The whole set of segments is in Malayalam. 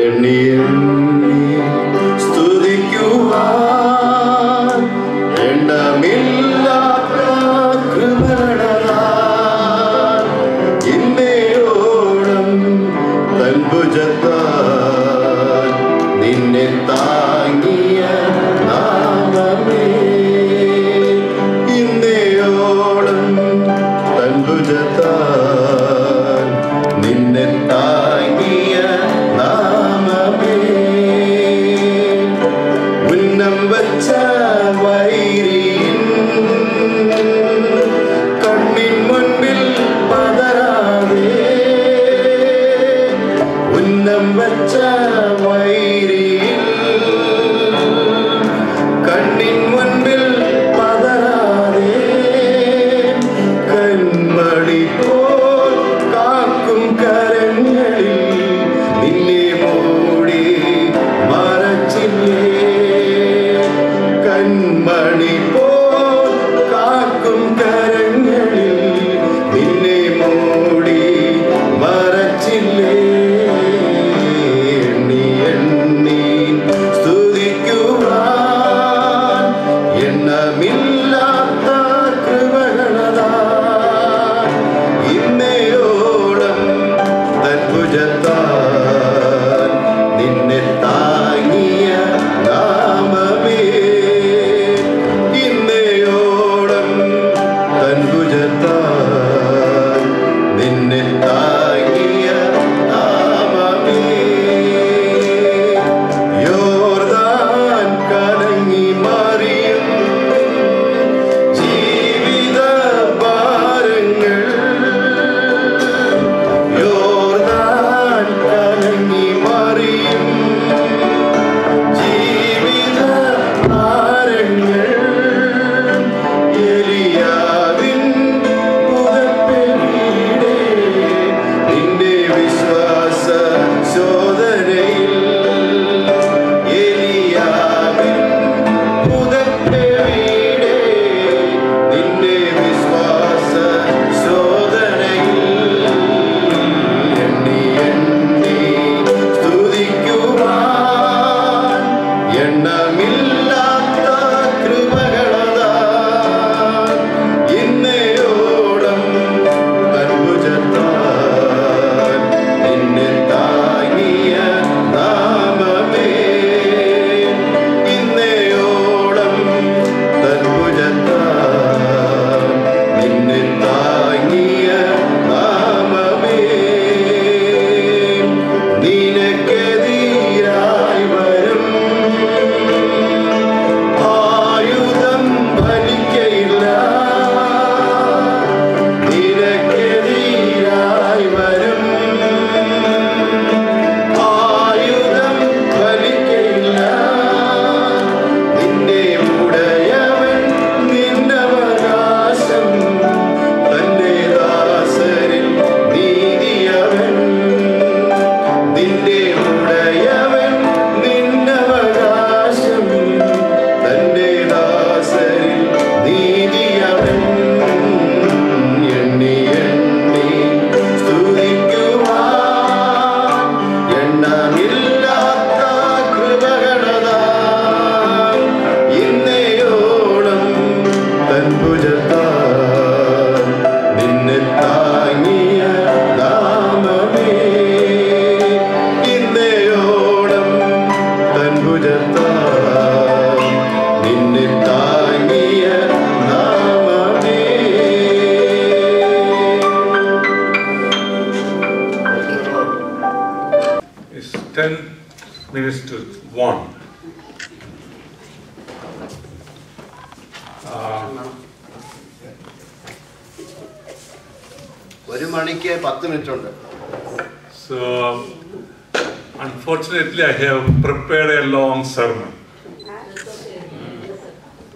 എണ്ണി എണ്ണി സ്തുതിക്കുവാൻ എണ്ണമില്ലാത്ത കൃപകളാൽ ഇന്നയോളം തൻ ഭുജത്താൽ നിന്നെ താങ്ങിയ നാമമേ ഇന്നയോളം തൻ ഭുജത്താൽ നിന്നെ താങ്ങിയ നാമമേ ഉന്നം വച്ച വൈരിയിൻ കണ്ണിൻ മുൻപിൽ പതരാതെ ഉന്നം വച്ച വൈരിയിൻ കണ്ണിൻ മുൻപിൽ പതരാതെ കൺമണി പോൽ കാക്കും കരങ്ങളിൽ നിന്നെ മൂടി മറച്ചില്ലേ കൺമണി പോൽ കാക്കും കരങ്ങളിൽ നിന്നെ മൂടി മറച്ചില്ലേ എണ്ണി എണ്ണി സ്തുതിക്കുവാൻ എണ്ണമില്ലാത്ത കൃപകളാൽ ഇന്നയോളം തൻ ഭുജത്താൽ നിന്നെ താങ്ങിയ നാമമേ ഇന്നയോളം തൻ ഭുജത്താൽ നിന്നെ താങ്ങിയ നാമമേ യോർദാൻ കലങ്ങി മറിയും ജീവിത ഭാരങ്ങൾ യോർദാൻ കലങ്ങി മറിയും ജീവിത ഭാരങ്ങൾ എലിയാവിൻ പുതപ്പിലൂടെ നിന്റെ വിശ്വാസ ശോധനയിൽ എലിയാവിൻ പുതപ്പിലൂടെ നിന്റെ വിശ്വാസ ശോധനയിൽ എണ്ണി എണ്ണി സ്തുതിക്കുവാൻ എണ്ണമില്ലാത്ത കൃപകളാൽ ഇന്നയോളം തൻ ഭുജത്താൽ നിന്നെ താങ്ങിയ നാമമേ ഇന്നയോളം തൻ ഭുജത്താൽ നിന്നെ താങ്ങിയ നാമമേ നിനക്കെതിരായി വരും ആയുധം ഫലിക്കയില്ല നിനക്കെതിരായി വരും ആയുധം ഫലിക്കയില്ല നിന്നെ ഉടയവൻ നിന്നവകാശം തന്റെ ദാസരിൽ നീതിയവൻ നിന്റെ ഉടയവൻ നിന്നവകാശം തന്റെ ദാസരിൽ നീതിയവൻ എണ്ണി എണ്ണി സ്തുതിക്കുവാൻ എണ്ണമില്ലാത്ത കൃപകളാൽ ഇന്നയോളം തൻ ഭുജത്താൽ നിന്നെ താങ്ങിയ നാമമേ ഇന്നയോളം തൻ ഭുജത്താൽ നിന്നെ താങ്ങിയ നാമമേ It's 10 minutes to 1. ഒരു മണിക്ക് 10 മിനിറ്റ് ഉണ്ട്. So, unfortunately, I have prepared a long sermon.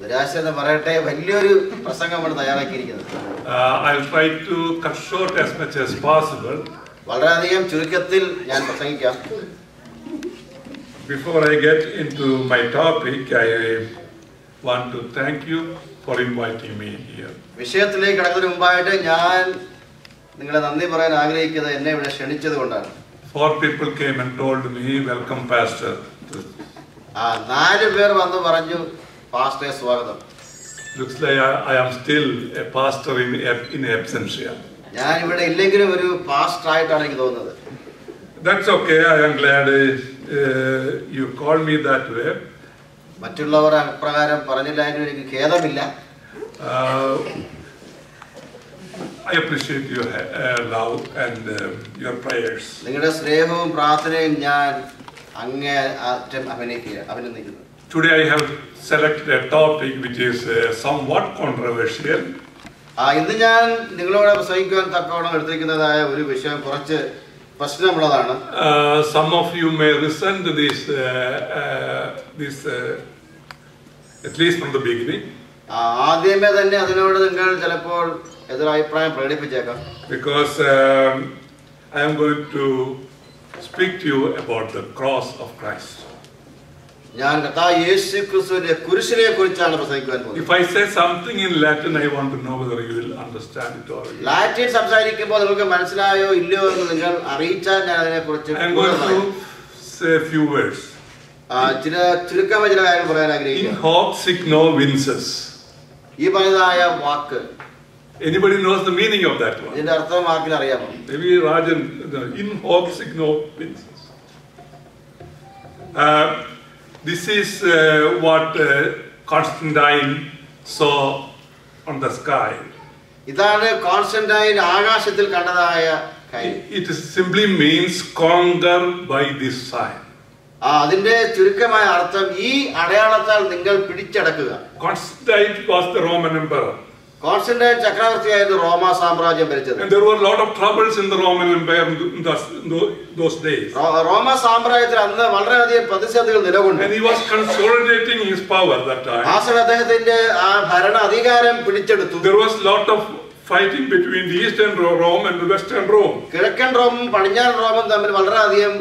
നിരാശ പറയട്ടെ വലിയൊരു പ്രസംഗമാണ് തയ്യാറാക്കിയിരിക്കുന്നത്. I'll try to cut short as much as possible. വളരെയധികം ചുരുക്കത്തിൽ ഞാൻ പ്രസംഗിക്കാം. Before I get into my topic, I want to thank you for inviting me here. വിഷയത്തിലേക്ക് കടക്കുന്നതിന് മുമ്പായിട്ട് ഞാൻ നിങ്ങളെ നന്ദി പറയാൻ ആഗ്രഹിക്കുന്നത് എന്നെ ഇവിടെ ക്ഷണിച്ചത് കൊണ്ടാണ്. 4 people came and told me, welcome pastor. 4 പേർ വന്ന് പറഞ്ഞു പാസ്റ്ററെ സ്വാഗതം. Looks like I am still a pastor in absentia. ഞാൻ ഇവിടെ ഇല്ലെങ്കിലും ഒരു പാസ്റ്റർ ആയിട്ടാണ് എനിക്ക് തോന്നുന്നത്. That's okay. I am glad you called me that way. മറ്റുള്ളവർ അപ്രകാരം പറഞ്ഞില്ലായിരുന്നു എനിക്ക് ഖേദമില്ല. I appreciate your love and your prayers. നിങ്ങളുടെ സ്നേഹവും പ്രാർത്ഥനയും ഞാൻ അങ്ങേയറ്റം അഭിനന്ദിക്കുന്നു. Today I have selected a topic which is somewhat controversial. ഇന്ന് ഞാൻ നിങ്ങളോട് പ്രസംഗിക്കുവാൻ തക്കവണ്ണം എടുത്തിരിക്കുന്നതായ ഒരു വിഷയം കുറച്ച് പ്രശ്നമുള്ളതാണ്. Some of you may resent this at least from the beginning. ആദ്യമേ തന്നെ അതിനോട് നിങ്ങൾ ചിലപ്പോൾ എതിരഭിപ്രായം പ്രകടിപ്പിച്ചേക്കാം. Because I am going to speak to you about the cross of Christ. ഞാൻ കർത്താവ് യേശു ക്രിസ്തുവിന്റെ കുരിശിനെ കുറിച്ചാണ് പ്രസംഗിക്കുവാൻ പോകുന്നത്. If I say something in Latin, I want to know whether you will understand it or not. Latin സംസാരിക്കുമ്പോൾ നിങ്ങൾക്ക് മനസ്സിലായോ ഇല്ലയോ എന്ന് നിങ്ങൾ അറിയിച്ചാൽ ഞാൻ അതിനെക്കുറിച്ച് I am going to say a few words. ചില കാര്യങ്ങൾ പറയാൻ In ആഗ്രഹിക്കുന്നു. hoc signo vinces. ഈ പറഞ്ഞതായ വാക്ക് Anybody knows the meaning of that one? ഇതിന്റെ അർത്ഥം ആർക്കിന് അറിയാമോ? Maybe Rajan, in hoc signo vinces. This is what Constantine saw on the sky. ഇതാണ് കോൺസ്റ്റന്റൈൻ ആകാശത്തിൽ കണ്ടതായ കാര്യം. It simply means conquer by this sign. അതിന്റെ ചുരുക്കമായ അർത്ഥം ഈ അടയാളത്താൽ നിങ്ങൾ പിടിച്ചടക്കുക. Constantine was the Roman emperor. Constantine ചക്രവർത്തിയായിരുന്നു റോമാ സാമ്രാജ്യം ഭരിച്ചത്. And there were a lot of troubles in the Roman Empire in those days. റോമാ സാമ്രാജ്യത്തിൽ അന്ന് വളരെയധികം പ്രതിസന്ധികൾ നിലകൊണ്ടു. And he was consolidating his power that time. ആ സമയത്ത് അദ്ദേഹത്തിന്റെ ആ ഭരണ അധികാരം പിടിച്ചെടുത്തു. There was a lot of fighting between the Eastern Rome and the Western Rome. കിഴക്കൻ റോമും പടിഞ്ഞാറൻ റോമും തമ്മിൽ വളരെയധികം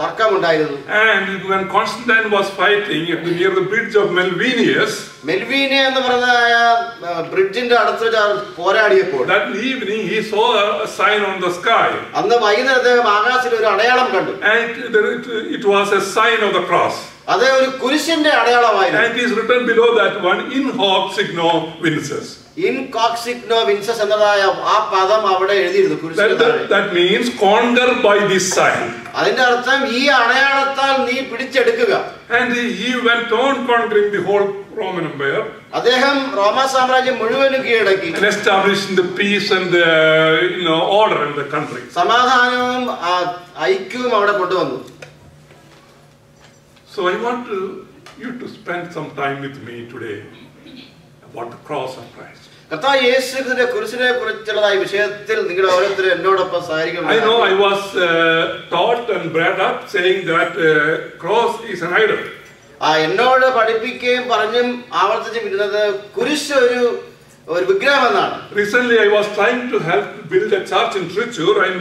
തർക്കമുണ്ടായിരുന്നു. And when Constantine was fighting near the bridge of Melvinius, മെൽവീനെ എന്ന് പറഞ്ഞതായ ബ്രിഡ്ജിന്റെ അടുത്ത് പോരാടിയപ്പോൾ that evening he saw a sign on the sky. അന്ന് വൈകുന്നേരം അദ്ദേഹം ആകാശത്തിൽ ഒരു അടയാളം കണ്ടു. And it was a sign of the cross. അത് ഒരു കുരിശിന്റെ അടയാളമായിരുന്നു. And it is written below that one, in hoc signo vinces. ഇൻ കോക് സിഗ്നോ വിൻസസ് എന്നതായ ആ പദം അവിടെ എഴുതിയിരുന്നു കുരിശിന്റെ താഴെ. That means conquer by this sign. അതിന്റെ അർത്ഥം ഈ അടയാളത്താൽ നീ പിടിച്ചെടുക്കുക. And he went on conquering the whole Roman Empire. അദ്ദേഹം റോമാ സാമ്രാജ്യം മുഴുവനും കീഴടക്കി. And establishing the peace and the order in the country. സമാധാനവും ഐക്യവും അവിടെ കൊണ്ടുവന്നു. So I want you to spend some time with me today about the cross of Christ. കർത്താവ് യേശുവിന്റെ കുരിശിനെ കുറിച്ചുള്ളതായ വിഷയത്തിൽ നിങ്ങൾ ഓരോരുത്തരും എന്നോടൊപ്പം സഹകരിക്കണം. I know I was taught and brought up saying that cross is an idol. എന്നോട് പഠിപ്പിക്കുകയും പറഞ്ഞും ആവർത്തിച്ചും ഇരുന്നത് കുരിശ് ഒരു വിഗ്രഹം എന്നാണ്. Recently I was trying to help build a church in Tricur, and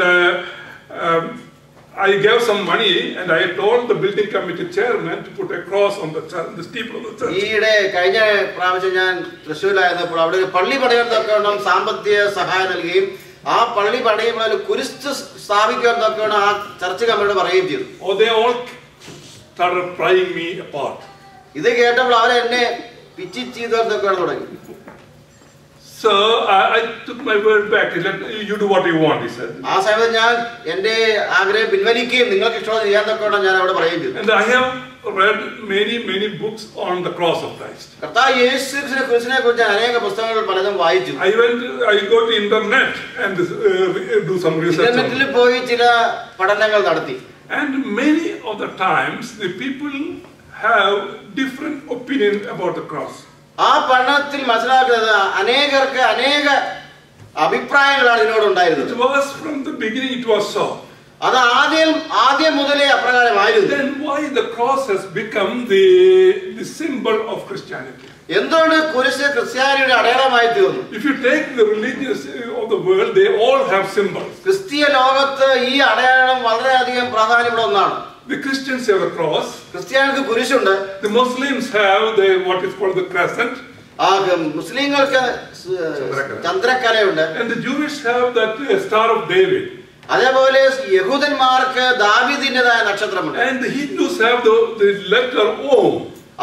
I gave some money and I told the building committee chairman to put a cross on the church, the steeple of the church. ഈയിടെ കഴിഞ്ഞ പ്രാവശ്യം ഞാൻ തൃശ്ശൂരിലായിരുന്നപ്പോൾ അവിടെ ഒരു പള്ളി പണിയാൻ തക്കവണ്ണം സാമ്പത്തിക സഹായം നൽകുകയും ആ പള്ളി പണിയുമ്പോൾ ഒരു കുരിശ് സ്ഥാപിക്കാൻ തക്കവണ്ണം ആ ചർച്ച് കമ്മിറ്റിയോട് പറയുകയും ചെയ്തു. Oh, they all started prying me apart. ഇത് കേട്ടപ്പോൾ അവരെ എന്നെ പിച്ചി ചെയ്തോർത്തൊക്കെയാണ് തുടങ്ങി. So I took my word back. He said, you do what you want, he said. ആ സമയത്ത് ഞാൻ എന്റെ ആഗ്രഹം പിൻവലിക്കുകയും നിങ്ങൾക്ക് ഇഷ്ടമുള്ളത് ചെയ്യാൻ തക്കവണ്ണം ഞാൻ അവിടെ പറയുകയും ചെയ്തു. And I have read many books on the cross of Christ. കർത്താവ് യേശുവിന്റെ കുരിശിനെ കുറിച്ച് അനേക പുസ്തകങ്ങൾ പലതും വായിച്ചു. I go to internet and do some research. ഇന്റർനെറ്റിൽ പോയി ചില പഠനങ്ങൾ നടത്തി. And many of the times the people have different opinion about the cross. ആ പഠനത്തിൽ മനസ്സിലാക്കുന്നത് അനേകർക്ക് അനേക അഭിപ്രായങ്ങളാണ് ഇതിനോടുണ്ടായിരുന്നത്. It was from the beginning it was so. അത് ആദ്യം മുതലേ അപ്രകാരമായിരുന്നു. Then why the cross has become the symbol of Christianity? എന്തുകൊണ്ട് കുരിശ് ക്രിസ്ത്യാനിയുടെ അടയാളമായി തീർന്നു? If you take the religions of the world, they all have symbols. ക്രിസ്തീയ ലോകത്ത് ഈ അടയാളം വളരെയധികം പ്രാധാന്യമുള്ള ഒന്നാണ്. The Christians have a cross. ക്രിസ്ത്യാനികൾക്ക് കുരിശുണ്ട്. The Muslims have what is called the crescent. മുസ്ലിങ്ങൾക്ക് ചന്ദ്രക്കലയുണ്ട്. And the Jewish have that Star of David. അതേപോലെ യഹൂദന്മാർക്ക് ദാവീദിന്റേതായ നക്ഷത്രമുണ്ട്. And the Hindus have the letter Om.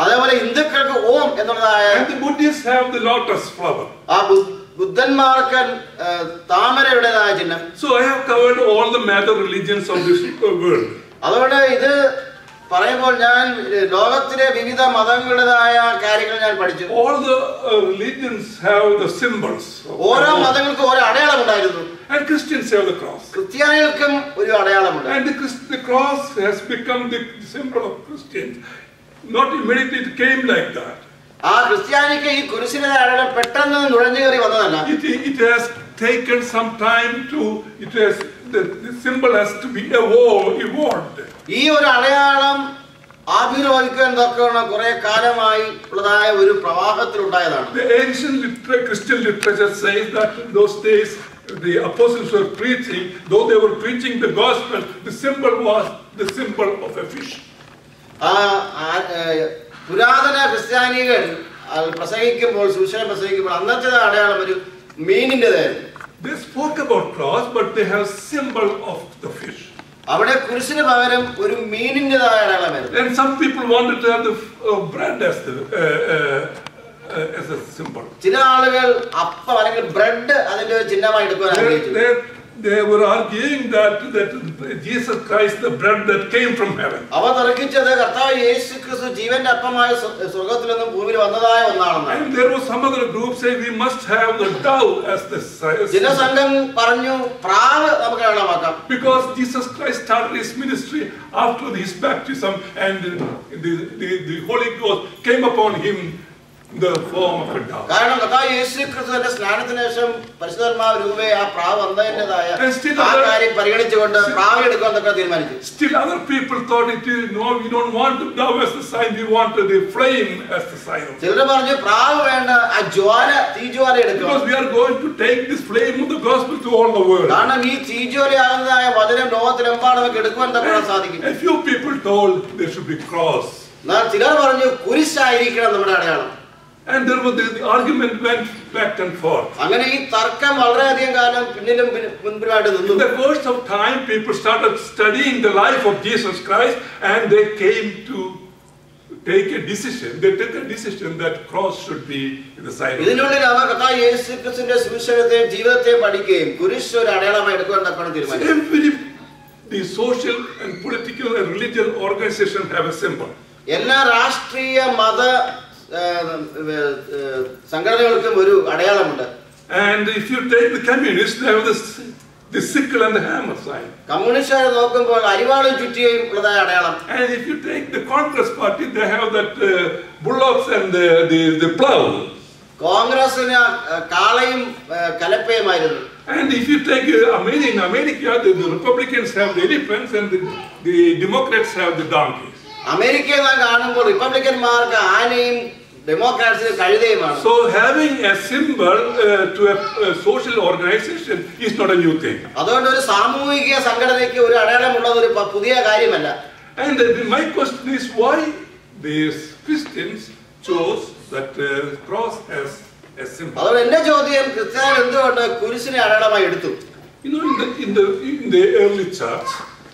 അതേപോലെ ഹിന്ദുക്കൾക്ക് ഓം എന്നുള്ളതായ. And the Buddhists have the lotus flower. ആ ബുദ്ധന്മാർക്ക് താമരയുടേതായ ചിഹ്നം. So I have covered all the major religions of this world. അതുകൊണ്ട് ഇത് പറയുമ്പോൾ ഞാൻ ലോകത്തിലെ വിവിധ മതങ്ങളുടേതായ കാര്യങ്ങൾ ഞാൻ പഠിച്ചു. All the religions have the symbols. ഓരോ മതങ്ങൾക്കും ഓരോ അടയാളം ഉണ്ടായിരുന്നു. And Christians have the cross. ക്രിസ്ത്യാനികൾക്കും ഒരു അടയാളമുണ്ട്. And the cross has become the symbol of Christians. Not immediately it came like that. ആ ക്രിസ്ത്യാനിക്ക് ഈ കുരിശിന്റെ അടയാളം പെട്ടെന്ന് നുഴഞ്ഞു കയറി വന്നതല്ല. It has taken some time to. The symbol has to be evolved. ഈ ഒരു അടയാളം ആവിർഭവിക്കാൻ തക്കവണ്ണം കുറെ കാലമായി ഉള്ളതായ ഒരു പ്രവാഹത്തിൽ ഉണ്ടായതാണ്. The ancient Christian literature says that in those days the apostles were preaching, though they were preaching the gospel, the symbol was the symbol of a fish. പുരാതന ക്രിസ്ത്യാനികൾ പ്രസംഗിക്കുമ്പോൾ സുവിശേഷം പ്രസംഗിക്കുമ്പോൾ അന്നത്തെ അടയാളം ഒരു മീനിന്റേതായിരുന്നു. They spoke about cross, but they have symbol of the fish. അവിടെ കുരിശിന് പകരം ഒരു മീനിന്റേതായ അടയാളമായിരുന്നു. And some people wanted to have the bread as a symbol. ചില ആളുകൾ അപ്പം അല്ലെങ്കിൽ ബ്രെഡ് അതിന്റെ ചിഹ്നമായി എടുക്കാൻ ആഗ്രഹിച്ചു. They were arguing that Jesus Christ, the bread that came from heaven. അവർ തർക്കിച്ചത് കർത്താവ് യേശുക്രിസ്തു ജീവന്റെ അപ്പമായ സ്വർഗ്ഗത്തിൽ നിന്നും ഭൂമിയിൽ വന്നതായ ഒന്നാണെന്നാണ്. And there was some other group saying we must have the dove as the ജനസംഘം പറഞ്ഞു പ്രാവ് നമുക്ക് അടയാളമാക്കാം. Because Jesus Christ started his ministry after his baptism, and the Holy Ghost came upon him in the form of a dove. കാരണം കർത്താവ് യേശുക്രിസ്തുവിന്റെ സ്നാനത്തിന് ശേഷം പരിശുദ്ധാത്മാവ് രൂപേ ആ പ്രാവ് വന്നതിന്റേതായ ആ കാര്യം പരിഗണിച്ചുകൊണ്ട് പ്രാവ് എടുക്കാൻ തൊക്കെ തീരുമാനിച്ചു. Still other people thought no, we don't want the dove as the sign, we want the flame as the sign. ചിലർ പറഞ്ഞു പ്രാവ് വേണ്ട, ആ ജ്വാല തീജ്വാല എടുക്കണം. Because we are going to take this flame of the gospel to all the world. കാരണം ഈ തീജ്വാലയാകുന്നതായ വചനം ലോകത്തിലെമ്പാടും നമുക്ക് എടുക്കുവാൻ തൊക്കെ സാധിക്കും. A few people told there should be cross. എന്നാൽ ചിലർ പറഞ്ഞു കുരിശായിരിക്കണം നമ്മുടെ അടയാളം. And there was the argument went back and forth. അങ്ങനെ ഈ തർക്കം വളരെയധികം കാലം പിന്നിലും മുൻപിലുമായിട്ട് നിന്നു. In the course of time, people started studying the life of Jesus Christ, and they came to take a decision. They took a decision that cross should be the sign. ഇതിനുള്ളിൽ അവർ കർത്താവ് യേശുക്രിസ്തുവിന്റെ സുവിശേഷത്തെയും ജീവിതത്തെയും പഠിക്കുകയും കുരിശ് ഒരു അടയാളമായി എടുക്കുവാൻ തക്കവണ്ണം തീരുമാനിച്ചു. The social and political and religious organization have a symbol. എല്ലാ രാഷ്ട്രീയ മത സംഘടനകൾക്കും ഒരു അടയാളമുണ്ട്. And if you take the communists, they have the sickle and the hammer sign. കമ്മ്യൂണിസ്റ്റുകാരെ നോക്കുമ്പോൾ അരിവാളും ചുറ്റിയും ഉള്ളതായ അടയാളം. And if you take the Congress party, they have that bullocks and the plow. കോൺഗ്രസിന് കാളയും കലപ്പയുമായിരുന്നു. And if you take in America, the Republicans have the elephants and the Democrats have the donkeys. അമേരിക്കയിൽ നാം കാണുമ്പോൾ റിപ്പബ്ലിക്കന്മാർക്ക് ആനയും ഡെമോക്രാറ്റ്സിന് കഴുതയുമാണ്. So having a symbol to a social organization is not a new thing. അതുകൊണ്ട് ഒരു സാമൂഹിക സംഘടനയ്ക്ക് ഒരു അടയാളമുള്ളത് ഒരു പുതിയ കാര്യമല്ല. And my question is why these Christians chose that cross as a symbol. അതുകൊണ്ട് എന്റെ ചോദ്യം ക്രിസ്ത്യാനികൾ എന്തുകൊണ്ട് കുരിശിനെ അടയാളമായി എടുത്തു? You know, in the early church,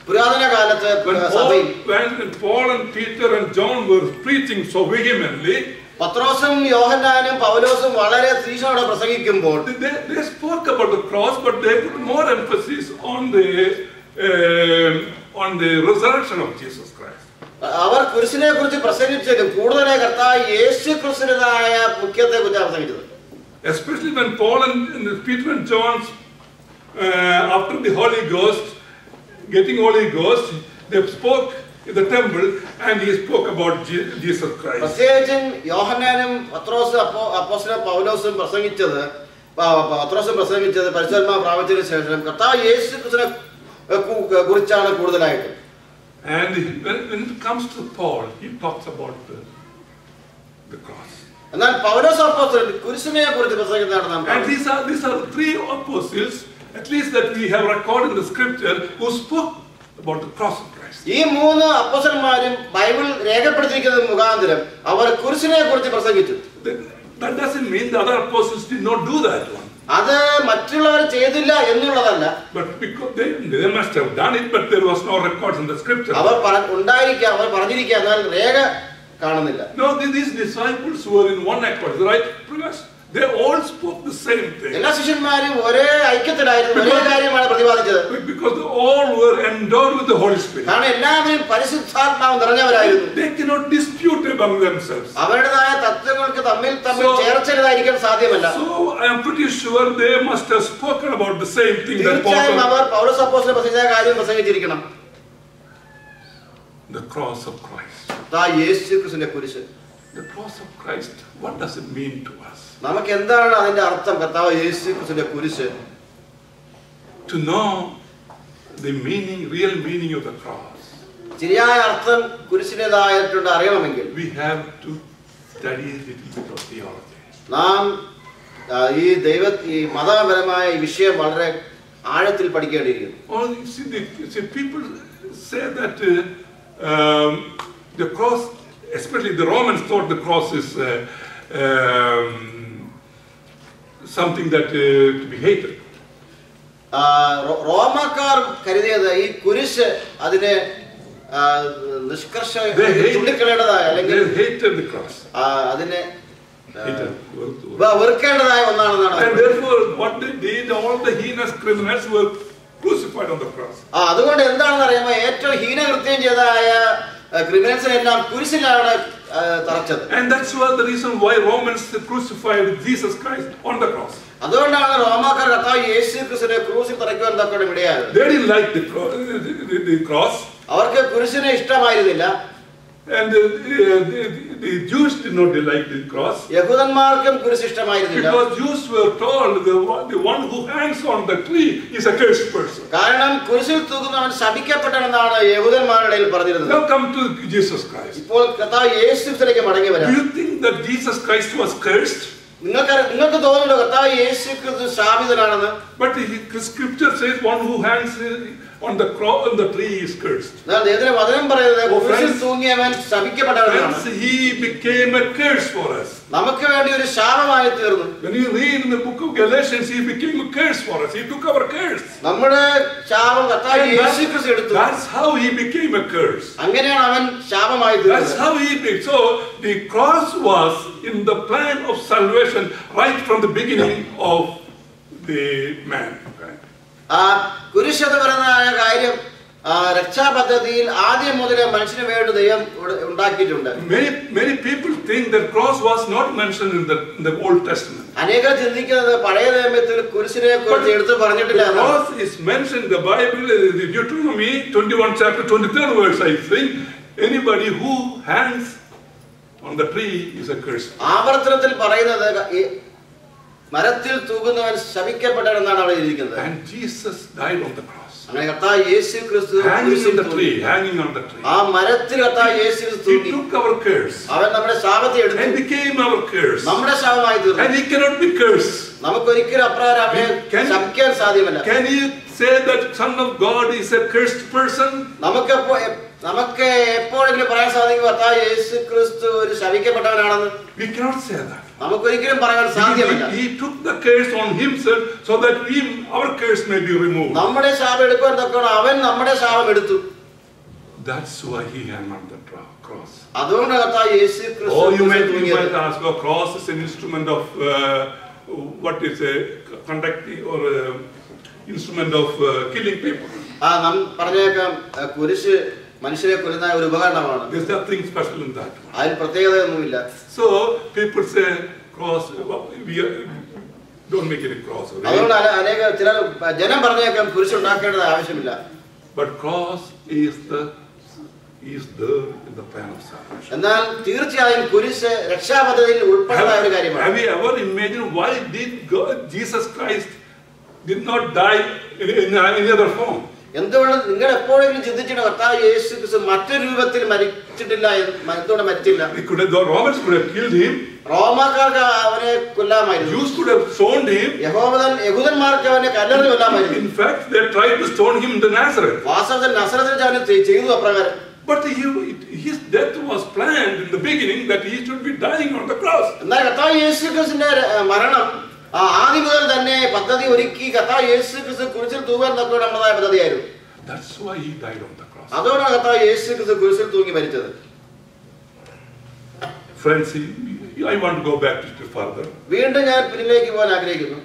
പുരാതന കാലത്ത് when Paul and Peter and John were preaching so vehemently, പത്രോസും യോഹന്നാനും പൗലോസും വളരെ തീക്ഷ്ണതയോടെ പ്രസംഗിക്കുമ്പോൾ they spoke about the cross, but they put more emphasis on the resurrection of Jesus Christ. അവർ കുരിശിനെ കുറിച്ച് പ്രസംഗിച്ചത് കൂടുതലായി കർത്താവ് യേശുക്രിസ്തുവിന്റേതായ മുഖ്യത്തെ കുറിച്ച് പ്രസംഗിച്ചത്. Especially when Paul and Peter and John, after the Holy Ghost, getting Holy Ghost, they spoke in the temple and he spoke about Jesus Christ. പ്രത്യേകിച്ചും യോഹന്നാനും പത്രോസും അപ്പോസ്തലൻ പൗലോസും പ്രസംഗിച്ചത് പരിശുദ്ധാത്മാവ് പ്രാപിച്ചതിനു ശേഷം കർത്താവ് യേശുക്രിസ്തുവിനെ കുറിച്ചാണ് കൂടുതലായിട്ട്. And when it comes to Paul, he talks about the cross. എന്നാൽ പൗലോസ് അപ്പോസ്തലൻ കുരിശിനെ കുറിച്ച് പ്രസംഗിക്കുന്നതാണ് നാം. And these are the three apostles, at least that we have recorded in the scripture, who spoke about the cross of Christ. ഈ മൂന്ന് അപ്പോസ്തലന്മാരും ബൈബിൾ രേഖപ്പെടുത്തിയിരിക്കുന്നത് മുഖാന്തരം അവർ കുരിശിനെ കുറിച്ച് പ്രസംഗിച്ചു. That doesn't mean the other apostles did not do that one. അത് മറ്റുള്ളവർ ചെയ്തില്ല എന്നുള്ളതല്ല. But because they must have done it, but there was no records in the scripture. അവർ ഉണ്ടായിരിക്കാം, അവർ പറഞ്ഞിരിക്കുക, എന്നാൽ രേഖ കാണുന്നില്ല. No, these disciples were in one accord, right? They all spoke the same thing. എല്ലാ ശിഷ്യന്മാരും ഒരേ ഐക്യത്തിലായിരുന്നു, ഒരേ കാര്യമാണ് പ്രതിപാദിച്ചത്. Because they all were endowed with the Holy Spirit. കാരണം എല്ലാവരും പരിശുദ്ധാത്മാവ് നിറഞ്ഞവരായിരുന്നു. They cannot dispute among themselves. അവരുടേതായ തത്വങ്ങൾക്ക് തമ്മിൽ ചേർച്ചയില്ലായിരിക്കാൻ സാധ്യമല്ല. So I am pretty sure they must have spoken about the same thing that തീർച്ചയായും അവർ പൗലോസ് അപ്പോസ്തലൻ പ്രസംഗിച്ച കാര്യം പ്രസംഗിച്ചിരിക്കണം. The cross of Christ. യേശുക്രിസ്തുവിന്റെ കുരിശ്. The cross of Christ, what does it mean to us? നമുക്ക് എന്താണ് അതിന്റെ അർത്ഥം? കർത്താവ് യേശുക്രിസ്തുവിന്റെ കുരിശ്. To know the meaning, real meaning of the cross, ശരിയായ അർത്ഥം കുരിശിന്റേതായിട്ടുണ്ട് അറിയണമെങ്കിൽ we have to study a little bit of theology. നാം ഈ മതപരമായ ഈ വിഷയം വളരെ ആഴത്തിൽ പഠിക്കേണ്ടിയിരിക്കുന്നു. Or see, people say that the cross, especially the Romans, thought the cross is something that to be hated. റോമാക്കാർ കരുതിയത് ഈ കുരിശ് അതിനെ ചുള്ളിക്കളയേണ്ടതായ അല്ലെങ്കിൽ അതിനെ വെറുക്കേണ്ടതായ ഒന്നാണെന്നാണ്. And therefore, what they did, all the heinous criminals were crucified on the cross. അതുകൊണ്ട് എന്താണെന്ന് അറിയാമോ, ഏറ്റവും ഹീനകൃത്യം ചെയ്തതായ ക്രിമിനൽസിനെല്ലാം കുരിശിലാണ് തറച്ചത്. And that's the reason why Romans crucified Jesus Christ on the cross. അതുകൊണ്ടാണ് റോമാക്കാർ കർത്താവ് യേശു ക്രിസ്തുവിനെ ക്രൂസിൽ തറയ്ക്കുവാൻ തക്കോടെ ഇടയായത്. They didn't like the cross. അവർക്ക് കുരിശിനെ ഇഷ്ടമായിരുന്നില്ല. And the Jews did not like the cross. യഹൂദന്മാർക്കും കുരിശ് ഇഷ്ടമായിരുന്നില്ല. Because Jews were told the one who hangs on the tree is a cursed person. കാരണം കുരിശിൽ തൂക്കുന്നവൻ ശപിക്കപ്പെട്ടവനെന്നാണ് യഹൂദന്മാരുടെ ഇടയിൽ പറഞ്ഞിരുന്നത്. Now come to Jesus Christ. ഇപ്പോൾ കർത്താവ് യേശുവിലേക്ക് മടങ്ങി വരാം. Do you think that Jesus Christ was cursed? നിങ്ങൾക്ക് തോന്നുന്നുണ്ടോ കർത്താവ് യേശു ക്രിസ്തു ശാപിതനാണെന്ന്? But the scripture says one who hangs on the cross on the tree is cursed. ദൈവത്തിന്റെ വചനം പറയുന്നത് കുരിശിൽ തൂങ്ങിയവൻ ശപിക്കപ്പെട്ടവനാണ്. He became a curse for us. നമുക്ക് വേണ്ടി ഒരു ശാപമായി തീർന്നു. When you read in the book of Galatians, he became a curse for us. He took our curse. നമ്മുടെ ശാപം കർത്താവ് യേശു ക്രിസ്തു എടുത്തു. That's how he became a curse. അങ്ങനെയാണ് അവൻ ശാപമായി തീർന്നത്. That's how he became. So the cross was in the plan of salvation right from the beginning of the man. കുരിശ് എന്ന് പറയുന്ന കാര്യം രക്ഷാപദ്ധതിയിൽ ആദ്യം മുതലേ മനുഷ്യന് വേണ്ടി ദൈവം ഉണ്ടാക്കിയിട്ടുണ്ട്. Many people think that cross was not mentioned in the Old Testament. അനേകർ ചിന്തിക്കുന്നത് പഴയ നിയമത്തിൽ കുരിശിനെ കുറിച്ച് എടുത്തു പറഞ്ഞിട്ടില്ല. Cross is mentioned in the Bible, Deuteronomy 21 chapter 23rd verse, I think. Anybody who hangs on the tree is a curse. ആവർത്തനത്തിൽ പറയുന്നത് മരത്തിൽ തൂങ്ങുന്നവൻ ശപിക്കപ്പെട്ടവനെന്നാണ് അവിടെ എഴുതിയിരിക്കുന്നത്. And Jesus died on the cross. അങ്ങനെ കർത്താവ് യേശു ക്രിസ്തു hanging on the tree. ആ മരത്തിൽ കർത്താവ് യേശു തൂങ്ങി. He took our curse. അവൻ നമ്മുടെ ശാപത്തെ എടുത്തു. And became our curse. നമ്മുടെ ശാപമായി തീർന്നു. And he cannot be cursed. നമുക്ക് ഒരിക്കലും അപ്രകാരം അവനെ ശപിക്കാൻ സാധ്യമല്ല. Can you say that Son of God is a cursed person? നമുക്ക് എപ്പോഴെങ്കിലും പറയാൻ സാധിക്കും കർത്താവ് യേശു ക്രിസ്തു ഒരു ശപിക്കപ്പെട്ടവനാണെന്ന്? We cannot say that. നമുക്ക് ഒരിക്കലും പറയാൻ സാധ്യമല്ല. He took the curse on himself so that our curse may be removed. നമ്മുടെ ശാപം എടുക്കാൻ തക്കോണം അവൻ നമ്മുടെ ശാപം എടുത്തു. That's why he hung on the cross. അതുകൊണ്ടാണ് കർത്താവ് യേശു ക്രിസ്തു. Oh, you might ask, a cross is an instrument of what is a conducting or instrument of killing people. നാം പറഞ്ഞേക്കാം കുരിശ് മനുഷ്യരെ കൊല്ലുന്ന ഒരു ഉപകരണമാണ്. There's nothing special in that. അതിന് പ്രത്യേകതയൊന്നുമില്ല. So people say cross, we don't make it a cross. അതുകൊണ്ട് അനേക ചില ജനം പറഞ്ഞേക്കാം കുരിശ് ഉണ്ടാക്കേണ്ടത് ആവശ്യമില്ല. But cross is there in the plan of salvation. എന്നാൽ തീർച്ചയായും കുരിശ് രക്ഷാപദ്ധതിയിൽ ഉൾപ്പെടുന്ന ഒരു കാര്യമാണ്. Have you ever imagined why did Jesus Christ did not die in any other form? എന്തുകൊണ്ട് നിങ്ങൾ എപ്പോഴെങ്കിലും ചിന്തിച്ചിട്ട് കർത്താവ് യേശു ക്രിസ്തു മറ്റൊരു രൂപത്തിൽ മരിച്ചിട്ടില്ല? എന്തുകൊണ്ട് മരിച്ചില്ല? The Romans could have killed him. റോമാക്കാർക്ക് അവനെ കൊല്ലാമായിരുന്നു. Jews could have stoned him. യഹൂദന്മാർക്ക് അവനെ കല്ലെറിഞ്ഞ് കൊല്ലാമായിരുന്നു. In fact, they tried to stone him in Nazareth. വാസ്തവത്തിൽ നസറത്തിൽ അവനെ ചെയ്തു അപ്രകാരം. But his death was planned in the beginning that he should be dying on the cross. എന്നാൽ കർത്താവ് യേശു ക്രിസ്തുവിന്റെ മരണം ആ ആദ്യം മുതൽ തന്നെ പദ്ധതി ഒരുക്കി കർത്താവ് യേശു ക്രിസ്തു കുരിശിൽ തൂങ്ങാൻ തക്കവണ്ണം നമ്മളതായ പദ്ധതിയായിരുന്നു. That's why he died on the cross. അതോടാണ് കർത്താവ് യേശു ക്രിസ്തു കുരിശിൽ തൂങ്ങി മരിച്ചത്. Friends, I want to go back to it further. വീണ്ടും ഞാൻ പിന്നിലേക്ക് പോകാൻ ആഗ്രഹിക്കുന്നു.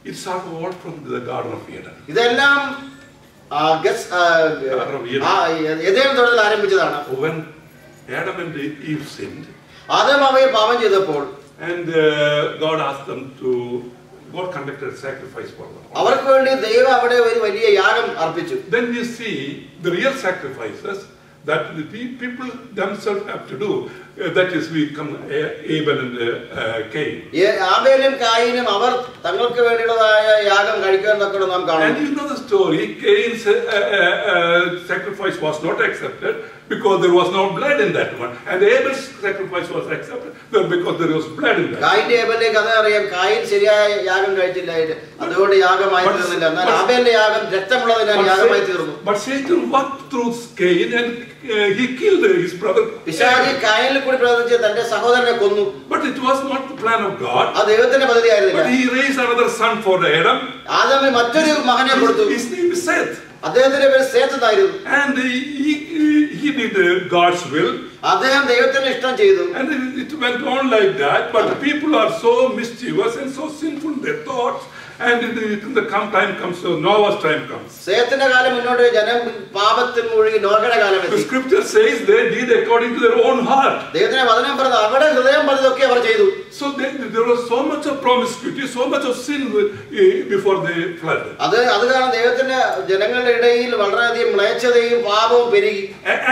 It started all from the Garden of Eden. ഇതെല്ലാം ഏദേൻ തോട്ടത്തിൽ ആരംഭിച്ചതാണ്. When Adam and Eve sinned, Adam അവയെ പാപം ചെയ്തപ്പോൾ and God asked them to, God conducted a sacrifice for them. അവർക്ക് വേണ്ടി ദൈവം അവിടെ ഒരു വലിയ യാഗം അർപ്പിച്ചു. Then you see the real sacrifices that the people themselves have to do. That is, we come Abel and Cain. ആബേലും കായിനും അവർ തങ്ങൾക്ക് വേണ്ടിയുള്ളതായ യാഗം കഴിക്കാൻ തക്കണം നാം കാണുന്നു. And you know the story. Cain's sacrifice was not accepted because there was no blood in that one, and Abel's sacrifice was accepted because there was blood in that. കായിന്റെ ഏബലിന്റെ കഥ അറിയാം. കായിൻ ശരിയായ യാഗം കഴിച്ചില്ല, അതുകൊണ്ട് യാഗമായി തീർന്നില്ല. എന്നാൽ ആബേലിന്റെ യാഗം രക്തമുള്ളതിനാൽ യാഗമായി തീർന്നു. But Satan walked through Cain and he killed his brother. പിശാചി കായിനിൽ കൂടി പ്രവർത്തിച്ച് തന്റെ സഹോദരനെ കൊന്നു. But it was not the plan of God. അത് ദൈവത്തിന്റെ പദ്ധതിയായിരുന്നില്ല. But he raised another son for Adam. ആദാമിന് മറ്റൊരു മകനെ കൊടുത്തു. His name is Seth. അദ്ദേഹത്തിന്റെ പേര് സേത്ത് എന്നായിരുന്നു. And he did God's will. അദ്ദേഹം ദൈവത്തിന്റെ ഇഷ്ടം ചെയ്തു. And it went on like that. But the people are so mischievous and so sinful in their thoughts. And the time comes, so Noah's time comes. സേത്തിന്റെ കാലം മുന്നോട്ട് ജനം പാപത്തിൽ മുഴുകി നോഹയുടെ കാലം എത്തി. The scripture says they did according to their own heart. ദൈവത്തിന്റെ വചനം പറഞ്ഞത് അവരുടെ ഹൃദയം പറഞ്ഞതൊക്കെ അവർ ചെയ്തു. So there was so much of promiscuity, so much of sin before the flood. അത് കാരണം ദൈവത്തിന്റെ ജനങ്ങളുടെ ഇടയിൽ വളരെയധികം മ്ലേച്ഛതയും പാപവും പെരുകി.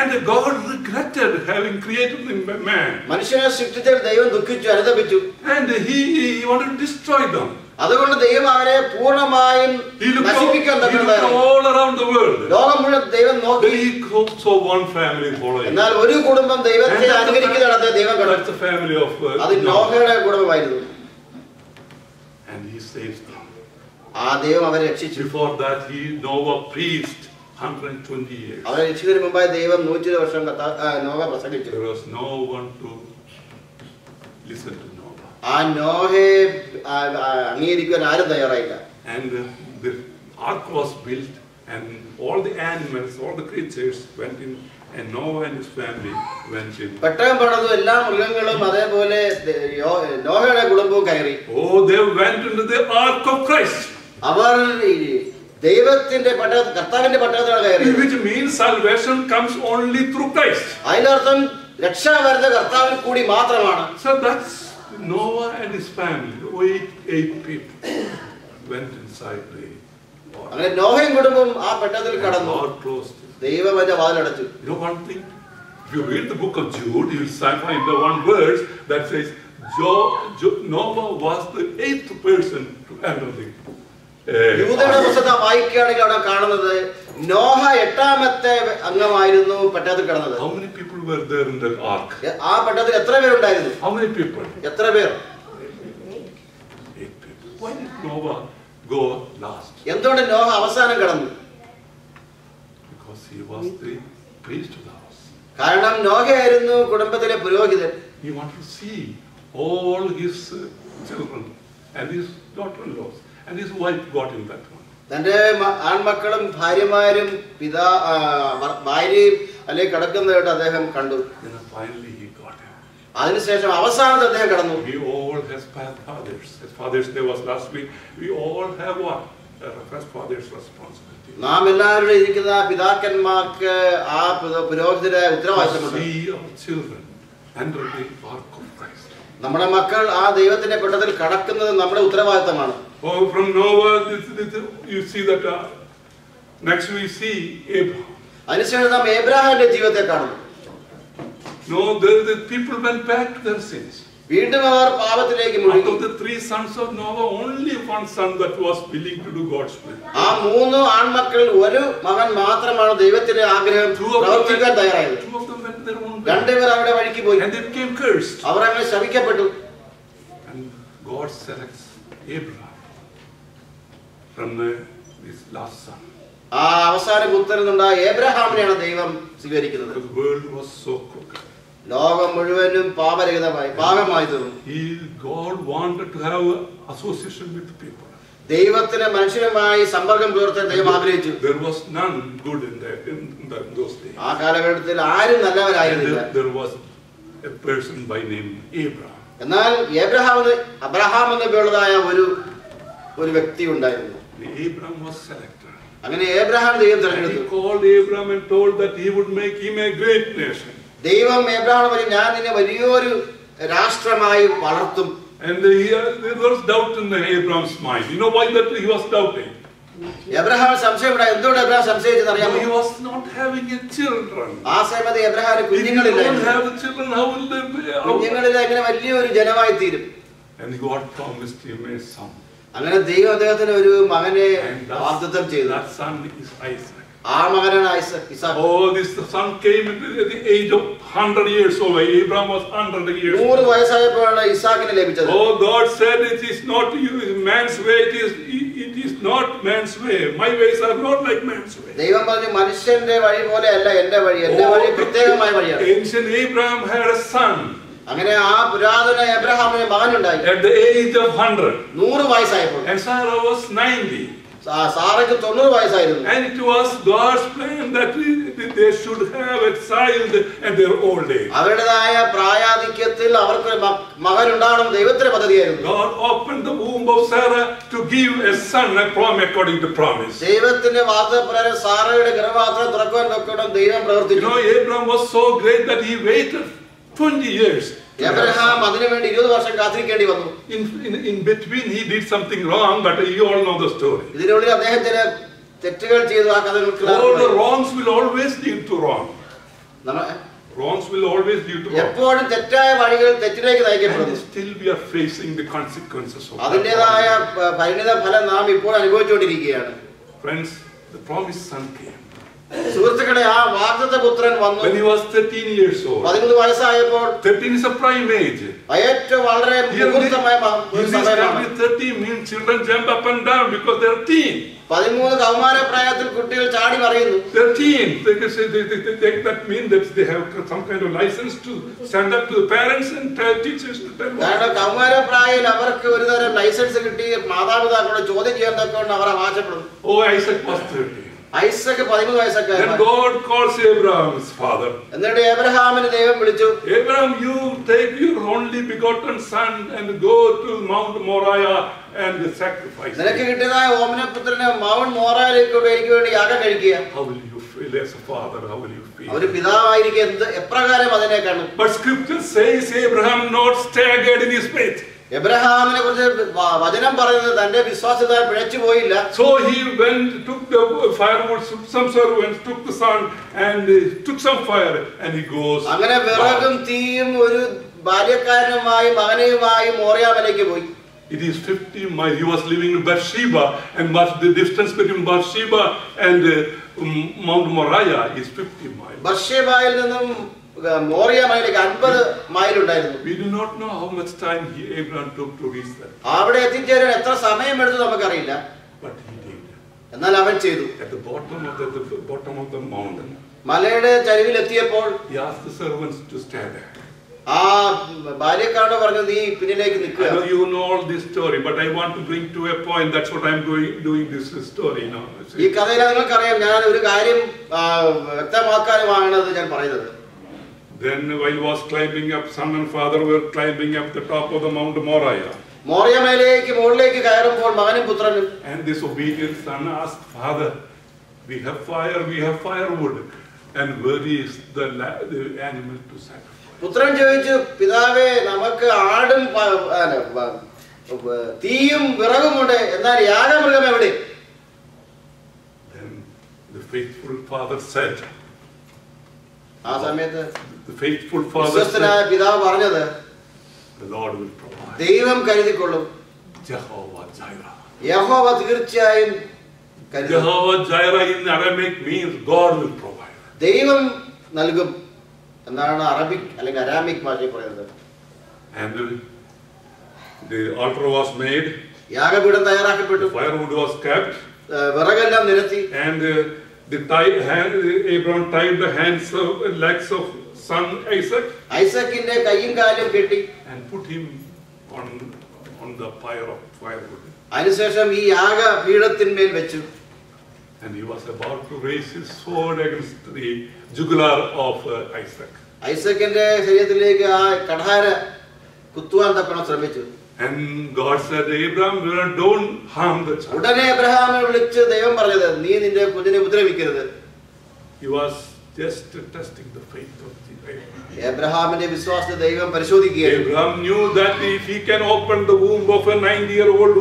And God regretted having created man. മനുഷ്യനെ സൃഷ്ടിച്ചതിൽ ദൈവം ദുഃഖിച്ചു, അനുതപിച്ചു. And he wanted to destroy them. അതുകൊണ്ട് ദൈവം അവരെ പൂർണ്ണമായും നശിപ്പിക്കാൻ തക്കതായിരുന്നു. All around the world. ലോകം മുഴുവൻ ദൈവം നോക്കി. He saw one family following. എന്നാൽ ഒരു കുടുംബം ദൈവത്തെ അനുകരിക്കുന്നതാണ് ദൈവം കണ്ടത്. That's the family of അത് നോഹയുടെ കുടുംബമായിരുന്നു. And he saved them. ആ ദൈവം അവരെ രക്ഷിച്ചു. Before that, Noah preached 120 years. അവരെ രക്ഷിക്കുന്നതിന് മുമ്പായി ദൈവം 120 വർഷം നോഹ പ്രസംഗിച്ചു. There was no one to listen to Noah. ആ നോഹയെ അംഗീകരിക്കാൻ ആരും തയ്യാറായില്ല. And the ark was built, and all the animals, all the creatures went in, and Noah and his family went in. പെട്ടകം പണിതു, എല്ലാ മൃഗങ്ങളും അതേപോലെ നോഹയുടെ കുടുംബവും കയറി. Oh, they went into the ark of Christ. അവർ ദൈവത്തിന്റെ കർത്താവിന്റെ പട്ടകത്തിലാണ് കയറിയത്. Which means salvation comes only through Christ. അതിനർത്ഥം രക്ഷ വരുന്ന കർത്താവിൽ കൂടി മാത്രമാണ്. So that's Noah and his family, 8 people, went inside the ark. അങ്ങനെ നോഹയും കുടുംബവും ആ പെട്ടകത്തിൽ കടന്നു. God closed it. ദൈവം അതിന്റെ വാതിലടച്ചു. You know one thing? If you read the book of Jude, you will find the one verse that says Noah was the 8th person to enter the യൂദയുടെ പുസ്തകം വായിക്കുകയാണെങ്കിൽ അവിടെ കാണുന്നത് നോഹ 8ാമത്തെ അംഗമായിരുന്നു പെട്ടകത്തിൽ കിടന്നത്. How many people were there in the ark? ആ പെട്ടകത്തിൽ എത്ര പേരുണ്ടായിരുന്നു? How many people? എത്ര പേർ? 8 people. Why did Noah go last? എന്തുകൊണ്ട് നോഹ അവസാനം കടന്നു? Because he was the priest of the house. കാരണം നോഹയായിരുന്നു കുടുംബത്തിലെ പുരോഹിതൻ. He wanted to see all his children and his daughter-in-laws, and his wife got in that one. തന്റെ ആൺമക്കളും ഭാര്യമാരും ഭാര്യയും അല്ലെങ്കിൽ കിടക്കുന്നതായിട്ട് അദ്ദേഹം കണ്ടു. Then finally he got him. അതിനുശേഷം അവസാനത്തെ അദ്ദേഹം കടന്നു. We all have fathers. As Father's Day was last week, we all have what? First father's responsibility. നാം എല്ലാവരും ഇരിക്കുന്ന പിതാക്കന്മാർക്ക് ആ പുരോഹിതരുടെ ഉത്തരവാദിത്തമുണ്ട്. See our children enter the ark of Christ. നമ്മുടെ മക്കൾ ആ ദൈവത്തിന്റെ പെട്ടകത്തിൽ കടക്കുന്നത് നമ്മുടെ ഉത്തരവാദിത്തമാണ്. Oh, from Noah, you see that. Next we see Abraham. അതിനുശേഷം നാം എബ്രഹാമിന്റെ ജീവിതത്തെ കാണുന്നു. No, the people went back to their sins. വീണ്ടും അവർ പാപത്തിലേക്ക് മുഴുകി. Out of the 3 sons of Noah, only one son that was willing to do God's will. ആ 3 ആൺമക്കളിൽ ഒരു മകൻ മാത്രമാണ് ദൈവത്തിന്റെ ആഗ്രഹം പ്രവർത്തിക്കാൻ തയ്യാറായത്. 2 of them went their own way. 2 പേർ അവരുടെ വഴിക്ക് പോയി. And they became cursed. അവർ അങ്ങനെ ശപിക്കപ്പെട്ടു. And God selects Abraham from his last son. ആ അവസാന പുത്രനുണ്ടായ എബ്രഹാമിനെയാണ് ദൈവം സ്വീകരിക്കുന്നത്. The world was so crooked. ലോകം മുഴുവനും പാപമായി തീർന്നു. God wanted to have association with the people. ദൈവത്തിന് മനുഷ്യരുമായി സമ്പർക്കം പുലർത്താൻ ദൈവം ആഗ്രഹിച്ചു. There was none good in those days. ആ കാലഘട്ടത്തിൽ ആരും നല്ലവരായിരുന്നില്ല. There was a person by name Abraham. എന്നാൽ അബ്രഹാം എന്ന പേരുള്ളതായ ഒരു വ്യക്തി ഉണ്ടായിരുന്നു. Abraham was selected. അങ്ങനെ ഏബ്രഹാം ദൈവം തിരഞ്ഞെടുത്തു. He called Abraham and told that he would make him a great nation. ദൈവം ഏബ്രഹാമിനോട് പറഞ്ഞു, ഞാൻ നിന്നെ വലിയൊരു രാഷ്ട്രമായി വളർത്തും. And there was doubt in Abraham's mind. You know why that he was doubting? Abraham സംശയമുണ്ടായി. എന്തുകൊണ്ട് എബ്രഹാം സംശയിച്ചെന്ന് അറിയാമോ? He was not having a children. ആ സമയത്ത് എബ്രഹാമിന് If you കുഞ്ഞുങ്ങളില്ല. don't have the children, how will they be? കുഞ്ഞുങ്ങളില്ല, എങ്ങനെ വലിയൊരു ജനമായി തീരും? And God promised him a son. അങ്ങനെ ദൈവം അദ്ദേഹത്തിന് ഒരു മകനെ വാഗ്ദത്തം ചെയ്തു. That son is Isaac. ആ മകനാണ് Isaac. Oh, this son came at the age of 100 years old. Abraham was 100 years old. 100 വയസ്സായപ്പോഴാണ് ഇസാക്കിനെ ലഭിച്ചത്. Oh, God said it is not man's way. It is not man's way. My ways are not like man's way. ദൈവം പറഞ്ഞു, മനുഷ്യന്റെ വഴി പോലെ അല്ല എന്റെ വഴി. എന്റെ വഴി പ്രത്യേകമായ വഴിയാണ്. Ancient Abraham had a son. അങ്ങനെ ആ പുരാതന എബ്രഹാമിന് മകനുണ്ടായി. At the age of 100. 100 വയസ്സായപ്പോൾ. And Sarah was 90. സാറയ്ക്ക് 90 വയസ്സായിരുന്നു. And it was God's plan that they should have a child at their old age. അവരുടേതായ പ്രായാധിക്യത്തിൽ അവർക്ക് മകൻ ഉണ്ടാകണം ദൈവത്തിന്റെ പദ്ധതിയായിരുന്നു. God opened the womb of Sarah to give a son according to promise. ദൈവത്തിന്റെ വാഗ്ദത്തപ്രകാരം സാറയുടെ ഗർഭപാത്രം തുറക്കുവാൻ തക്കവണ്ണം ദൈവം പ്രവർത്തിച്ചു. You know, Abraham was so great that he waited 20 years. Abraham അതിനുവേണ്ടി 20 വർഷം കാത്തിരിക്കേണ്ടി വന്നു. In between he did something wrong, but you all know the story. ഇതിനുള്ളിൽ അദ്ദേഹം ചില തെറ്റുകൾ ചെയ്തു. ആ കഥ All the wrongs will always lead to wrong. Wrongs will always lead to wrong. എപ്പോഴും തെറ്റായ വഴികൾ തെറ്റിലേക്ക് നയിക്കപ്പെടുന്നു. And still we are facing the consequences of that. അതിന്റേതായ പരിണിത ഫലം നാം ഇപ്പോൾ അനുഭവിച്ചുകൊണ്ടിരിക്കുകയാണ്. Friends, the promised son came. സുഹൃത്തുക്കളെ, ആ വാഗ്ദത്ത പുത്രൻ വന്നു. When he was 13 years old. 13 വയസ്സായപ്പോൾ. 13 is a prime age. ഏറ്റവും വളരെ മുഹൂർത്തമായ സമയമാണ്. 13 means children jump up and down because they are teen. 13 കൗമാര പ്രായത്തിൽ കുട്ടികൾ ചാടി മറിയുന്നു. 13. That means that they have some kind of license to stand up to the parents and tell teachers to tell. കാരണം കൗമാര പ്രായത്തിൽ അവർക്ക് ഒരുതരം ലൈസൻസ് കിട്ടി മാതാപിതാക്കളോട് ചോദ്യം ചെയ്യാൻ തക്കവണ്ണം അവർ അവകാശപ്പെടുന്നു. Oh, Isaac was 30. ഐസക്ക് 13 വയസ്സൊക്കെ. Then God calls Abraham his father. എന്നിട്ട് എബ്രഹാമിനെ ദൈവം വിളിച്ചു. Abraham, you take your only begotten son and go to Mount Moriah and sacrifice. നിനക്ക് കിട്ടിയതായ ഓമനപുത്രനെ മൗണ്ട് മോറായിലേക്ക് എനിക്ക് വേണ്ടി യാഗം കഴിക്കുക. How will you feel as a father? How will you feel? ഒരു പിതാവായിരിക്കും എപ്രകാരം അതിനെ കാണും. But scripture says Abraham not staggered in his faith. എബ്രഹാമിനെ കുറിച്ച് വചനം പറയുന്നത് തന്റെ വിശ്വാസത്തിൽ പിഴച്ചു പോയില്ല. So he went, took the firewood, some servants, took the son and took some fire and he goes. അങ്ങനെ വിറകും തീയും ഒരു ഭാര്യക്കാരനുമായി മകനെയുമായി മോറിയാമലേക്ക് പോയി. It is 50 miles. He was living in Beersheba, and the distance between Beersheba and Mount Moriah is 50 miles. ബർഷേബയിൽ നിന്നും മോറിയാമയിലേക്ക് 50 മൈൽ ഉണ്ടായിരുന്നു. We do not know how much time Abraham took to reach that. അവിടെ എത്തിച്ചേരാൻ എത്ര സമയം എടുത്തു നമുക്കറിയില്ല. But he did. എന്നാൽ അവൻ ചെയ്തു. At the bottom of the mountain. മലയുടെ ചരിവിൽ എത്തിയപ്പോൾ He asked the servants to stand there. ആ ബാല്യക്കാരനോട് പറഞ്ഞു, നീ പിന്നിലേക്ക് നിൽക്കുക. I know you know all this story, but I want to bring to a point. That's what I'm doing this story now. ഈ കഥയിൽ നിങ്ങൾക്കറിയാം, ഞാൻ ഒരു കാര്യം വ്യക്തമാക്കാനുമാണ് ഞാൻ പറയുന്നത്. Then while he was climbing up, son and father were climbing up the top of the Mount Moriah. മോറിയമലയിലേക്ക് മുകളിലേക്ക് കയറുമ്പോൾ മകനും പുത്രനും. And this obedient son asked, Father, we have fire, we have firewood, and where is the animal to sacrifice? പുത്രൻ ചോദിച്ചു, പിതാവേ, നമുക്ക് ആടും തീയും വിറകുമുണ്ട്, എന്നാൽ യാഗമൃഗം എവിടെ? Then the faithful father said, ആ സമയത്ത് the faithful father വിശ്വസ്തനായ പിതാവ് പറഞ്ഞത്, the Lord will provide. ദൈവം കരുതിക്കൊള്ളും. Jehovah Jireh. യഹോവ തീർച്ചയായും കരുതും. Jehovah Jireh in Aramaic means God will provide. ദൈവം നൽകും എന്നാണ് അറബിക് അല്ലെങ്കിൽ അരാമിക് ഭാഷയിൽ പറയുന്നത്. And the altar was made. യാഗപീഠം തയ്യാറാക്കപ്പെട്ടു. Firewood was kept. വിറകെല്ലാം നിരത്തി. And Abraham tied the legs of son Isaac ഐസക്കിന്റെ കൈയും കാലും കെട്ടി and put him on the pyre of firewood. അതിനുശേഷം ഈ യാഗപീഠത്തിന്മേൽ വെച്ചു. And he was about to raise his sword against the jugular of Isaac. ഐസക്കിന്റെ ശരീരത്തിലേക്ക് ആ കഠാര കുത്തുവാൻ തക്കണം ശ്രമിച്ചു. And God said, Abraham, don't harm the child. ഉടനെ അബ്രഹാമിനെ വിളിച്ച് ദൈവം പറഞ്ഞത്, നീ നിന്റെ കുഞ്ഞിനെ ഉപദ്രവിക്കരുത്. He was just testing the faith of Abraham. എബ്രഹാമിന്റെ വിശ്വാസത്തെ ദൈവം പരിശോധിക്കുകയായിരുന്നു. Abraham knew that if he can open the womb of a 90-year-old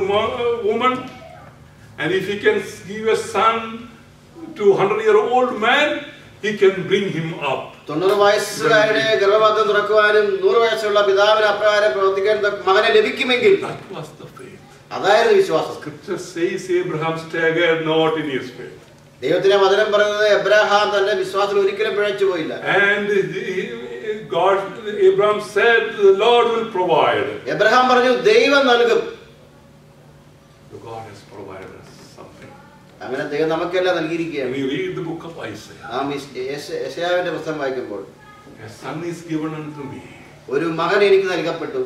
woman, and if he can give a son to a 100-year-old man, he can bring him up. 90 വയസ്സുകാരുടെ ഗർഭപാത്രം തുറക്കുവാനും 100 വയസ്സുള്ള പിതാവിന് അപ്രകാരം പ്രവർത്തിക്കാൻ മകനെ ലഭിക്കുമെങ്കിൽ, That was the faith. അതായിരുന്നു വിശ്വാസം. Scripture says Abraham staggered not in his faith. ദൈവത്തിന്റെ വചനം പറയുന്നത് എബ്രഹാം തന്റെ വിശ്വാസത്തിൽ ഒരിക്കലും പിഴച്ചു പോയില്ല. And Abraham said, the Lord will provide. Abraham പറഞ്ഞു, ദൈവം നൽകും. God has provided us something. അങ്ങനെ ദൈവം നമുക്കെല്ലാം നൽകിയിരിക്കുകയാണ്. When you read the book of Isaiah, നാം യെശയ്യാവിന്റെ പുസ്തകം വായിക്കുമ്പോൾ, a son is given unto me. ഒരു മകൻ എനിക്ക് നൽകപ്പെട്ടു.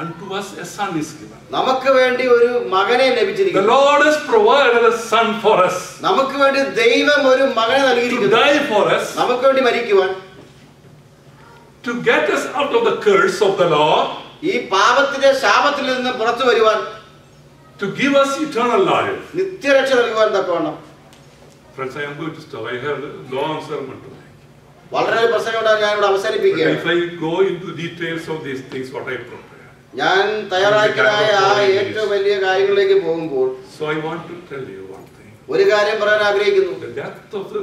Unto us a son is given. നമുക്ക് വേണ്ടി ഒരു മകനെ The ലഭിച്ചിരിക്കുന്നു. Lord has provided a son for us. നമുക്ക് വേണ്ടി ദൈവം ഒരു മകനെ To നൽകിയിരിക്കുന്നു. die for us. നമുക്ക് വേണ്ടി മരിക്കുവാൻ, To get us out of the curse of the law. ഈ പാപത്തിന്റെ ശാപത്തിൽ നിന്ന് പുറത്തു വരുവാൻ, To give us eternal life. നിത്യരക്ഷ നൽകുവാൻ തക്കവണ്ണം. Friends, I am going to stop. I have a long sermon today. വളരെ പ്രസംഗം ഉണ്ടാകും, ഞാൻ ഇവിടെ But അവസാനിപ്പിക്കുകയാണ്. if I go into details of these things, what I prepare. ഞാൻ തയ്യാറാക്കിയതായ ആ ഏറ്റവും വലിയ കാര്യങ്ങളിലേക്ക് പോകുമ്പോൾ So I want to tell you one thing. ഒരു കാര്യം പറയാൻ ആഗ്രഹിക്കുന്നു. The death of the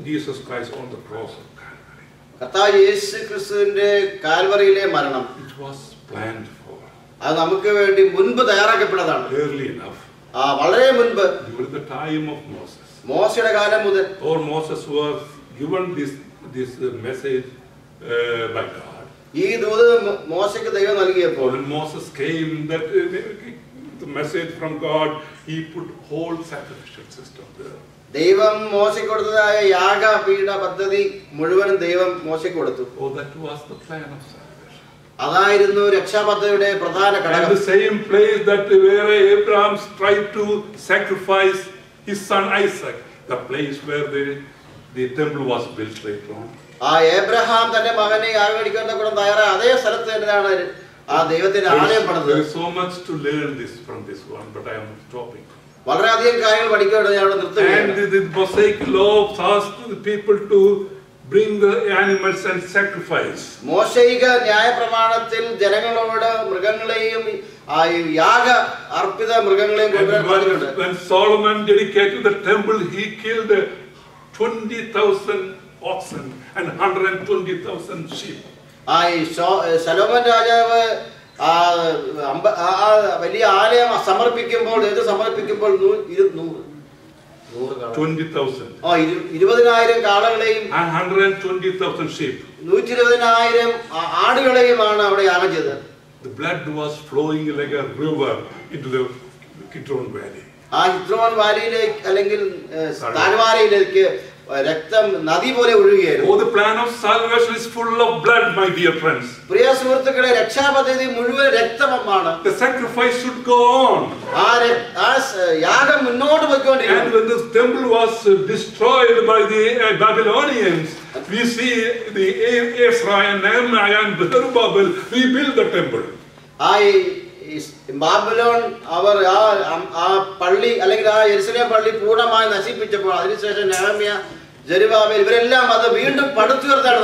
Jesus Christ on the cross of Calvary. കർത്താവ് യേശു ക്രിസ്തുവിന്റെ കാൽവറിയിലെ മരണം, It was planned for അത് നമുക്ക് വേണ്ടി മുൻപ് തയ്യാറാക്കപ്പെട്ടതാണ്. early enough. വളരെ മുൻപ്, During the time of Moses. മോശയുടെ കാലം മുതൽ, Or Moses was given this message by God. ഈ ദൂത് മോശയ്ക്ക് ദൈവം നൽകിയപ്പോൾ, When Moses came, the message from God, he put whole sacrificial system there. ദൈവം മോശയ്ക്ക് കൊടുത്തതായ യാഗപീഠ പദ്ധതി മുഴുവനും ദൈവം മോശയ്ക്ക് കൊടുത്തു. Oh, that was the plan of salvation. അതായിരുന്നു രക്ഷാപദ്ധതിയുടെ പ്രധാന And ഘടകം. the same place that where Abraham tried to sacrifice his son Isaac, the place where the temple was built later on. ആ എബ്രഹാം തന്റെ മകനെ യാഗടിക്കാൻ തയ്യാറായ അതേ സ്ഥലത്ത് തന്നെയാണ് ആ ദൈവത്തിന്റെ ആലയം പണിതത്. There is so much to learn from this one, but I am stopping. വളരെയധികം കാര്യങ്ങൾ പഠിക്കാനുണ്ട്, ഞാൻ ഇവിടെ നിർത്തുകയാണ്. And the Mosaic law asked the people to bring the animals and sacrifice. മോശയിക ന്യായപ്രമാണത്തിൽ ജനങ്ങളോട് മൃഗങ്ങളെയും യാഗ അർപ്പിത മൃഗങ്ങളെയും കൊണ്ടുവരാൻ പറഞ്ഞിട്ടുണ്ട്. When Solomon dedicated the temple, he killed 20,000 oxen and 120,000 sheep. ശലോമോൻ രാജാവ് വലിയ ആലയം സമർപ്പിക്കുമ്പോൾ 20,000 കാളകളെയും 120,000 sheep. 120,000 ആടുകളെയുമാണ് അവിടെ യാഗം ചെയ്തത്. The blood was flowing like a river into the Kidron Valley. ആ ഹിദ്രോൻ വാലിയിലേക്ക് അല്ലെങ്കിൽ താഴ്വാരയിലേക്ക് രക്തം നദി പോലെ ഒഴുകുകയായിരുന്നു. Oh, the plan of salvation is full of blood, my dear friends. പ്രിയ സുഹൃത്തുക്കളെ, രക്ഷാപദ്ധതി മുഴുവൻ രക്തമാണ്. The sacrifice should go on. യാഗം മുന്നോട്ട് പോയിക്കൊണ്ടിരിക്കുന്നു. And when the temple was destroyed by the Babylonians, we see the Ezra and Nehemiah and Zerubbabel rebuild the temple. Babylon അവർ ആ പള്ളി അല്ലെങ്കിൽ ആ യെരുശലേം പള്ളി പൂർണ്ണമായി നശിപ്പിച്ചപ്പോൾ അതിനുശേഷം നെഹമ്യാ, ജെരുബ്ബാബേൽ ഇവരെല്ലാം അത് വീണ്ടും പടുത്തുയർത്താണ്.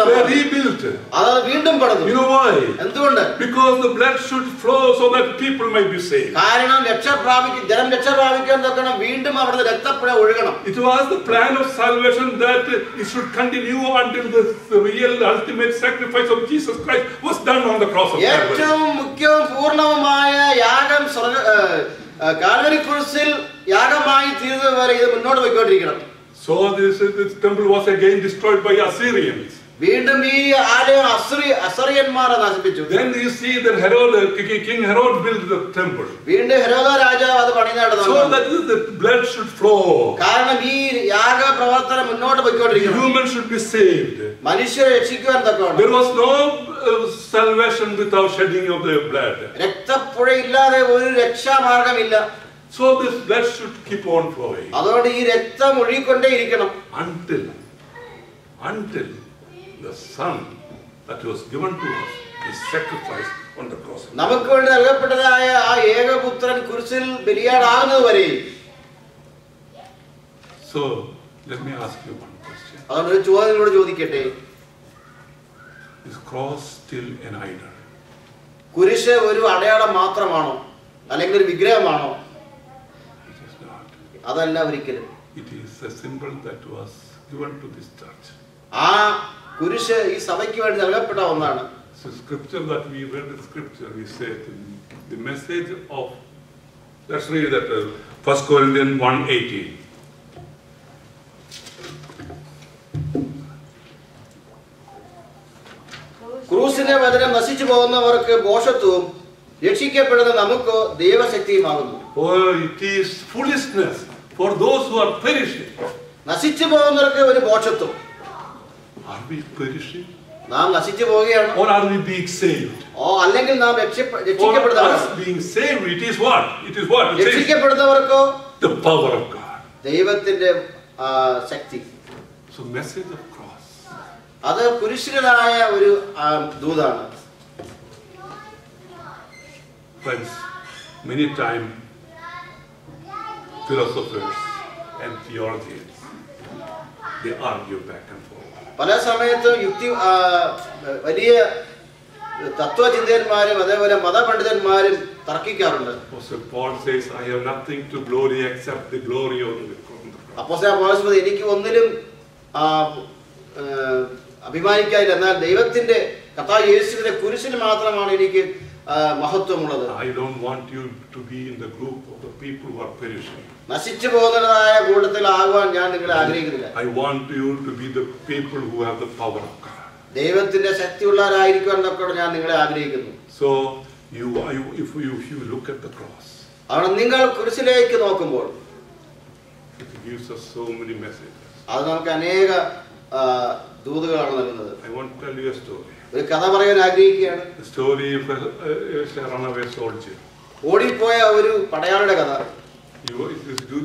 അത് വീണ്ടും പടുത്തു. You know why? എന്തുകൊണ്ട്? Because the blood should flow so that people might be saved. കാരണം ജനം രക്ഷ പ്രാപിക്കാൻ തക്കണം, വീണ്ടും അവിടുന്ന് രക്തപ്പുഴ ഒഴുകണം. It was the plan of salvation that it should continue until the real ultimate sacrifice of Jesus Christ was done on the cross of Calvary. ഏറ്റവും മുഖ്യവും പൂർണ്ണവുമായ യാഗം കാൽവരി ക്രൂശിൽ യാഗമായി തീരുന്നതുവരെ ഇത് മുന്നോട്ട് പോയിക്കൊണ്ടിരിക്കണം. So this temple was again destroyed by Assyrians. വീണ്ടും ഈ ആലയം അസറിയന്മാരെ നശിപ്പിച്ചു. Then you see that Herod, King Herod built the temple. വീണ്ടും ഹെരോദ രാജാവ് അത് പണിഞ്ഞാടുന്നു. So that the blood should flow. കാരണം ഈ യാഗ പ്രവർത്തനം മുന്നോട്ട് പോയിക്കൊണ്ടിരിക്കുന്നു. Humans should be saved. മനുഷ്യരെ രക്ഷിക്കുവാൻ തക്കവണ്ണം. There was no salvation without shedding of the blood. രക്തപ്പുഴയില്ലാതെ ഒരു രക്ഷാമാർഗമില്ല. So this blood should keep on flowing. അതുകൊണ്ട് ഈ രക്തം ഒഴുകിക്കൊണ്ടേയിരിക്കണം. Until the Son that was given to us is sacrificed on the cross. നമുക്ക് വേണ്ടി നൽകപ്പെട്ടതായ ആ ഏകപുത്രൻ കുരിശിൽ ബലിയാടാകുന്നത് വരെ. So let me ask you one question. അതുകൊണ്ട് ഒരു ചോദ്യം നിങ്ങളോട് ചോദിക്കട്ടെ. Is cross still an idol? കുരിശ് ഒരു അടയാളം മാത്രമാണോ അല്ലെങ്കിൽ ഒരു വിഗ്രഹമാണോ? It is not. അതല്ല ഒരിക്കലും. It is a symbol that was given to this church. ആ കുരിശ് ഈ സഭയ്ക്ക് വേണ്ടി നൽകപ്പെട്ട ഒന്നാണ്. So scripture that we read the scripture, we say the message of, let's read that 1 Corinthians 1:18. ക്രൂസിന്റെ വചനം നശിച്ചു പോകുന്നവർക്ക് ദോഷത്വവും രക്ഷിക്കപ്പെടുന്ന നമുക്ക് ദൈവശക്തിയുമാകുന്നു. Oh, it is foolishness for those who are perishing. നശിച്ചു പോകുന്നവർക്ക് ഒരു ദോഷത്വം. Are we perishing? നാം നശിച്ചു പോവുകയാണ്. Or are we being saved? അല്ലെങ്കിൽ നാം For രക്ഷിക്കപ്പെടുന്നവർ. us being saved, it is what? It is what? It is രക്ഷിക്കപ്പെടുന്നവർക്കോ the power of God. ദൈവത്തിന്റെ ശക്തി. So message of cross. അത് കുരിശിൻ്റെതായ ഒരു ദൂതാണ്. Friends, many times philosophers and theologians, they argue back and forth. പല സമയത്തും വലിയ തത്വചിന്തകന്മാരും അതേപോലെ മതപണ്ഡിതന്മാരും തർക്കിക്കാറുണ്ട്. Apostle Paul says, I have nothing to glory except the glory of the cross. അപ്പോസ്തലൻ പൗലോസ് പറഞ്ഞു, എനിക്ക് ഒന്നിലും അഭിമാനിക്കാനില്ല, എന്നാൽ ദൈവത്തിന്റെ കർത്താവ് യേശുവിന്റെ കുരിശിൽ മാത്രമാണ് എനിക്ക് മഹത്വമുള്ളത്. I don't want you to be in the group of the people who are perishing. നശിച്ചു പോകുന്നതായ കൂട്ടത്തിൽ ആകുവാൻ ഞാൻ നിങ്ങളെ ആഗ്രഹിക്കുന്നില്ല. I want you to be the people who have the power of God. ദൈവത്തിന്റെ ശക്തിയുള്ളവരായിരിക്കുവാൻ എന്നൊക്കെ ഞാൻ നിങ്ങളെ ആഗ്രഹിക്കുന്നു. So if you look at the cross, അവിടെ നിങ്ങൾ കുരിശിലേക്ക് നോക്കുമ്പോൾ it gives us so many messages. അത് നമുക്ക് അനേക ദൂതുകളാണ് നൽകുന്നത്. I want to tell you a story. ഒരു കഥ പറയാൻ ആഗ്രഹിക്കുകയാണ്. The story of a runaway soldier. ഓടിപ്പോയ ഒരു പടയാളിയുടെ കഥ.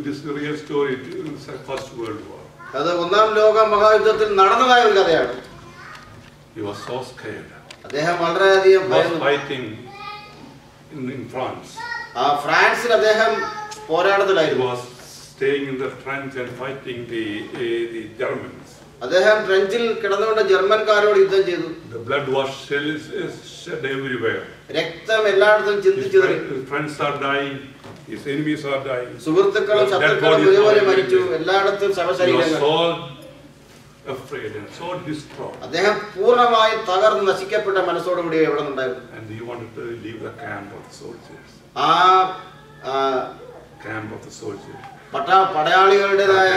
This is a real story during the First World War. അത് ഒന്നാം ലോക മഹായുദ്ധത്തിൽ നടന്നതായ ഒരു കഥയാണ്. He was so scared. അദ്ദേഹം വളരെയധികം He was fighting in France. ഫ്രാൻസിൽ അദ്ദേഹം He പോരാട്ടത്തിലായിരുന്നു. was staying in the trench and fighting the Germans. അദ്ദേഹം ഫ്രഞ്ചിൽ കിടന്നുകൊണ്ട് ജർമ്മൻകാരോട് യുദ്ധം ചെയ്തു. The blood was shed everywhere. രക്തം എല്ലായിടത്തും ചിന്തിച്ചു. His friends are dying. His enemies are dying. സുഹൃത്തുക്കളും ശത്രുക്കളും ഒരുപോലെ മരിച്ചു. എല്ലായിടത്തും ശവശരീരങ്ങൾ. He was so afraid and so distraught. അദ്ദേഹം പൂർണ്ണമായി തകർന്ന് നശിക്കപ്പെട്ട മനസ്സോടുകൂടി എവിടെ നിന്നുണ്ടായിരുന്നു. And he wanted to leave the camp of the soldiers. Camp of the soldiers. പടയാളികളുടേതായ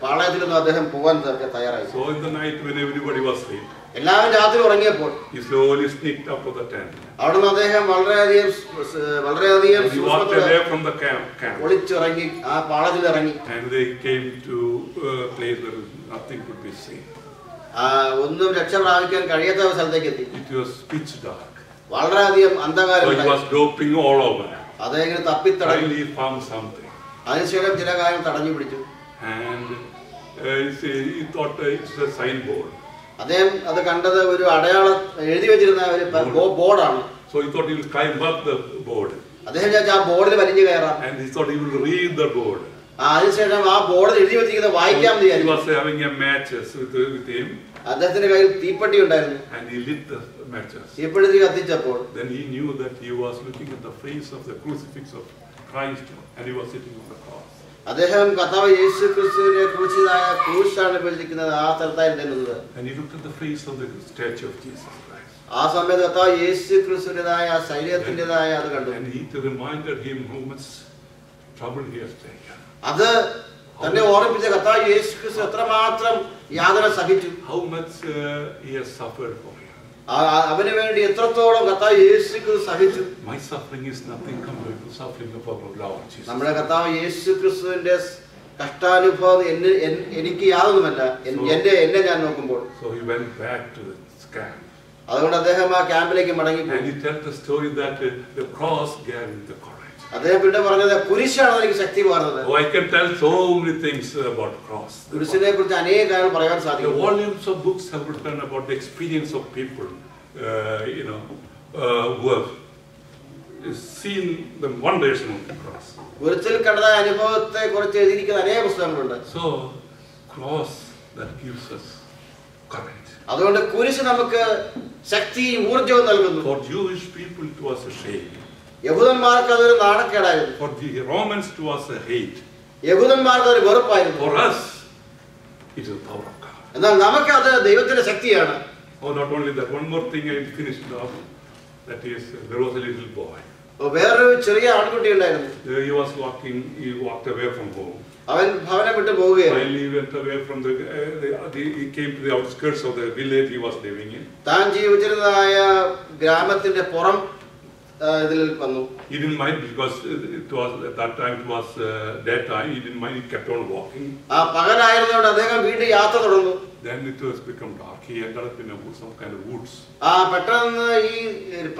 പാളയത്തിലൊന്നും അദ്ദേഹം പോകാൻ തയ്യാറായി. So in the night when everybody was asleep, എല്ലാവരും രാത്രി ഉറങ്ങിയപ്പോൾ he slowly sneaked up to the tent. അവിടുന്ന് അദ്ദേഹം വളരെയധികം He walked away from the camp. ഒളിച്ചിറങ്ങി ആ പാളത്തിൽ ഇറങ്ങി. And they came to a place where nothing could be seen. ഒന്നും രക്ഷ പ്രാപിക്കാൻ കഴിയാത്ത ഒരു സ്ഥലത്തേക്ക് എത്തി. It was pitch dark. വളരെയധികം അന്ധകാരം. So he was groping all over. അദ്ദേഹം തപ്പിത്തടഞ്ഞു. Finally he found something. അതിനുശേഷം ചില കാര്യം തടഞ്ഞു പിടിച്ചു. And he thought it's a signboard. അദ്ദേഹം അത് കണ്ടത് ഒരു അടയാളം എഴുതി വെച്ചിരുന്ന ഒരു ബോർഡാണ്. So he thought he will climb up the board. അദ്ദേഹം വിചാരിച്ചു ആ ബോർഡിൽ വലിഞ്ഞു കയറാം. And he thought he will read the board. അതിനുശേഷം ആ ബോർഡിൽ എഴുതി വെച്ചിരിക്കുന്നത് വായിക്കാൻ He was having a matches with him. അദ്ദേഹത്തിന്റെ കയ്യിൽ തീപ്പെട്ടി ഉണ്ടായിരുന്നു. And he lit the matches. തീപ്പെട്ടി കത്തിച്ചപ്പോൾ Then he knew that he was looking at the face of the crucifix of Christ, and he was sitting on the cross. അദ്ദേഹം കർത്താവ് യേശു ക്രിസ്തുവിനെ ക്രൂശിതനായ ക്രൂശാണ് വിളിക്കുന്നത് ആ സ്ഥലത്തായിരുന്നത്. And he looked at the face of the statue of Jesus Christ. ആ സമയത്ത് കർത്താവ് യേശു ക്രിസ്തുവിന്റേതായ ശരീരത്തിന്റേതായ അത് കണ്ടു. And he reminded him how much trouble he has taken. അത് തന്നെ ഓർമ്മിപ്പിച്ച കർത്താവ് യേശു ക്രിസ്തു എത്രമാത്രം യാതന സഹിച്ചു, how much he has suffered for you. അവന് വേണ്ടി എത്രത്തോളം കർത്താവ് യേശു ക്രിസ്തു സഹിച്ചു. My suffering is nothing compared to suffering of our Lord Jesus. നമ്മുടെ കർത്താവ് യേശു ക്രിസ്തുവിന്റെ കഷ്ടാനുഭവം എനിക്ക് യാതൊന്നുമല്ല എന്നെ ഞാൻ നോക്കുമ്പോൾ. So he went back to the camp. അതുകൊണ്ട് അദ്ദേഹം ആ ക്യാമ്പിലേക്ക് മടങ്ങി. And he tells the story that the cross gave him the courage. അദ്ദേഹം പിന്നെ പറഞ്ഞത് കുരിശാണ് എനിക്ക് ശക്തി പകർന്നത്. Oh, I can tell so many things about cross. കുരിശിനെ കുറിച്ച് അനേക കാര്യങ്ങൾ പറയാൻ സാധിക്കും. The volumes of books have written about the experience of people, who have seen the wonders of the cross. കുരിശിൽ കണ്ടതായ അനുഭവത്തെ കുറിച്ച് എഴുതിയിരിക്കുന്ന അനേക പുസ്തകങ്ങളുണ്ട്. So, cross that gives us courage. അതുകൊണ്ട് കുരിശ് നമുക്ക് ശക്തിയും ഊർജ്ജവും നൽകുന്നു. For Jewish people it was a shame. യഹൂദന്മാർക്ക് അതൊരു നാണക്കേടായിരുന്നു. For the Romans it was a hate. യഹൂദന്മാർക്ക് അതൊരു വെറുപ്പായിരുന്നു. For us it is the power of God. എന്നാൽ നമുക്ക് അത് ദൈവത്തിന്റെ ശക്തിയാണ്. Oh, not only that, one more thing I finished off. That is, there was a little boy. വേറൊരു ചെറിയ ആൺകുട്ടി ഉണ്ടായിരുന്നു. He walked away from home. അവൻ ഭവനം വിട്ടു പോവുകയായിരുന്നു. While he went away from he came to the outskirts of the village he was living in. താൻ ജീവിച്ചിരുന്നതായ ഗ്രാമത്തിന്റെ പുറം ഇതിൽ വന്നു. He didn't mind because at that time it was daytime. He didn't mind. He kept on walking. പകലായിരുന്നതുകൊണ്ട് അദ്ദേഹം വീണ്ടും യാത്ര തുടർന്നു. Then it was become dark. He ended up in some kind of woods. പെട്ടെന്ന് ഈ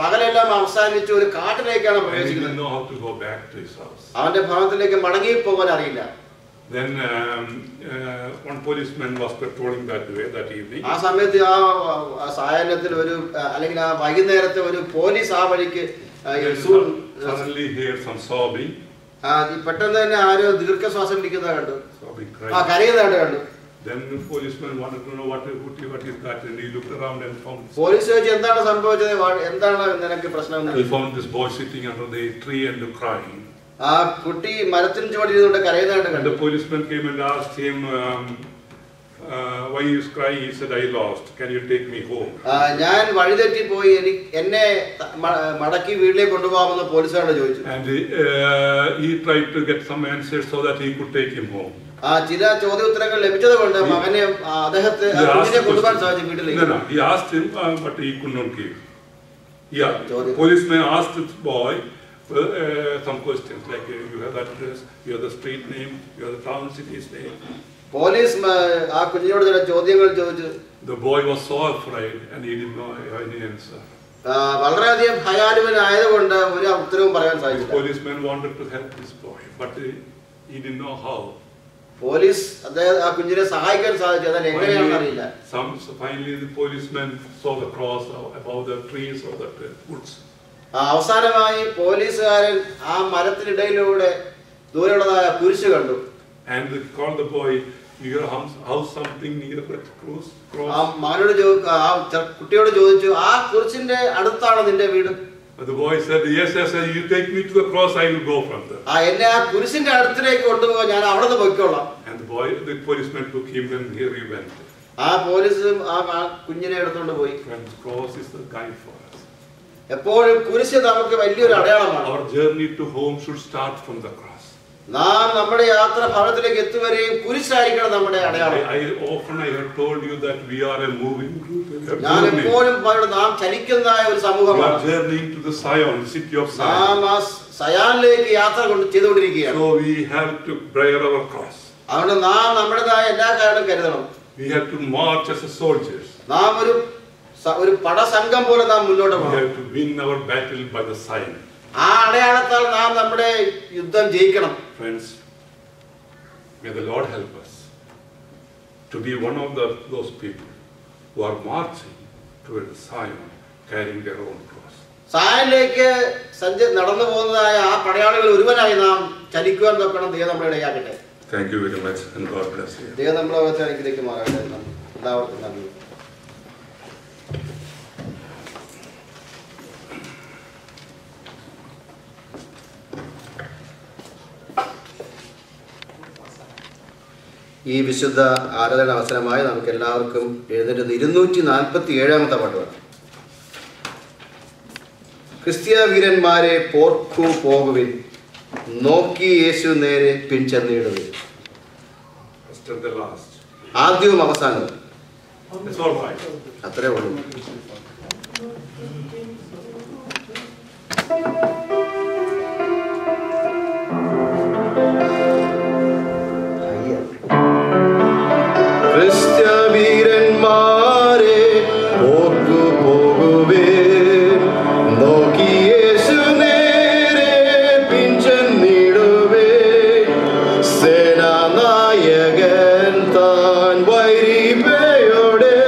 പകലെല്ലാം അവസാനിച്ച് ഒരു കാട്ടിലേക്കാണ് He പ്രവേശിക്കുന്നത്. didn't know how to go back to his house. അവന്റെ ഭവനത്തിലേക്ക് മടങ്ങി പോകാൻ അറിയില്ല. Then one policeman was patrolling that way that evening. ആ സമയത്ത് ആ സായാഹ്നത്തിൽ ഒരു അല്ലെങ്കിൽ ആ വൈകുന്നേരത്തെ ഒരു പോലീസ് ആ വഴിക്ക് Suddenly heard some sobbing. പെട്ടെന്ന് തന്നെ ആരോ ദീർഘശ്വാസം പിടിക്കുന്നത് കണ്ടു. Sobbing, കരയുന്നതായിട്ട് കണ്ടു. Then the policeman wanted to know what is that, and he looked around and found. Police ചോദിച്ചു എന്താണ് സംഭവിച്ചത്, എന്താണ് നിനക്ക് പ്രശ്നം? He found this boy sitting under the tree and crying. ആ കുട്ടി മരത്തിന് ചുവട്ടിരുന്നുകൊണ്ട് കരയുന്നതായിട്ട് And കണ്ടു. the policeman came and asked him why he is crying. He said, I lost. Can you take me home? ഞാൻ വഴിതെറ്റി പോയി, എന്നെ മടക്കി വീട്ടിലേക്ക് കൊണ്ടുപോകാമെന്ന് പോലീസുകാരോട് ചോദിച്ചു. And he tried to get some answers so that he could take him home. ചില ചോദ്യോത്തരങ്ങൾ ലഭിച്ചത് കൊണ്ട് മകനെ അദ്ദേഹത്തെ കൊണ്ടുപോകാൻ സാധിച്ചു വീട്ടിലേക്ക്. No, he asked him, but he could not give. Yeah, the policeman asked this boy some questions like you have that address, you have the street name, you have the town city's name. Police ആ കുഞ്ഞിനോട് ചില ചോദ്യങ്ങൾ ചോദിച്ചു. The boy was so afraid and he did not have any answer. വളരെയധികം ഭയാലുവനായതുകൊണ്ട് ഒരു ഉത്തരവും പറയാൻ സാധിച്ചില്ല. The policeman wanted to help this boy, but he didn't know how. Police അദ്ദേഹം ആ കുഞ്ഞിനെ സഹായിക്കാൻ സാധിച്ചു, എന്നാൽ എങ്ങനെയാണെന്ന് അറിയില്ല. Finally the policeman saw the cross above the trees of the woods. അവസാനമായി പോലീസുകാരൻ ആ മരത്തിനിടയിലൂടെ ദൂരെയുള്ളതായ കുരിശ് കണ്ടു. And they called the boy, your house something near that cross. ആ മകനോട് കുട്ടിയോട് ചോദിച്ചു, ആ കുരിശിന്റെ അടുത്താണോ നിന്റെ വീട്? The boy said, yes, you take me to the cross, I will go from there. എന്നെ ആ കുരിശിന്റെ അടുത്തേക്ക് കൊണ്ടുപോകാൻ ഞാൻ അവിടെ നിന്ന് പൊയ്ക്കോളാം. And the policeman took him and here he went. ആ പോലീസും ആ കുഞ്ഞിനെ എടുത്തുകൊണ്ട് പോയി. And the cross is the guide for us. എപ്പോഴും കുരിശ് നമുക്ക് വലിയൊരു അടയാളമാണ്. Our journey to home should start from the cross. നാം നമ്മുടെ യാത്ര ഭവനത്തിലേക്ക് എത്തുവരെയും കുരിശായിരിക്കണം നമ്മുടെ അടയാളം. I have told you that we are a moving group. ഞാൻ എപ്പോഴും നാം ചലിക്കുന്ന ഒരു സമൂഹമാണ്. We are journeying to the Zion, city of Zion. നാം ആ സയാനിലേക്ക് യാത്ര ചെയ്തുകൊണ്ടിരിക്കുകയാണ്. So we have to bear our cross. അതുകൊണ്ട് നാം നമ്മുടേതായ എല്ലാ കാര്യങ്ങളും കരുതണം. We have to march as soldiers. നാം ഒരു പടസംഘം പോലെ നാം മുന്നോട്ട് We പോകണം. have to win our battle by the sign. ആ അടയാളത്താൽ നാം നമ്മുടെ യുദ്ധം ജയിക്കണം. Friends, may the Lord help us to be one of those people who are marching toward the Zion, carrying their own cross. സായനിലേക്ക് നടന്നു പോകുന്നതായ ആ പടയാളികൾ ഒരുവനായി നാം ചലിക്കുവാൻ നോക്കണം. ദൈവം നമ്മളെ ഇടയാക്കട്ടെ. Thank you very much and God bless you. ദൈവം നമ്മളെ അനുഗ്രഹിക്ക് മാറട്ടെ. എല്ലാവർക്കും നന്ദി. ഈ വിശുദ്ധ ആരാധന അവസരമായി നമുക്ക് എല്ലാവർക്കും എഴുന്നേറ്റ് 247 പാട്ട്. ക്രിസ്തീയ വീരന്മാരെ പോർക്കു പോകുവിൻ, നോക്കി യേശു നേരെ പിൻചെന്നിടുവിൻ. till the last. ആദ്യവും അവസാനവും. That's all right. അത്രേ ഉള്ളൂ. ക്രിസ്ത്യവീരന്മാരെ ഓർക്കു പോകുവേൻ, നോക്കി യേശു നേരെ പിൻചെന്നിടുവേൻ. സേനാനായകൻ താൻ വൈരിപയോടെ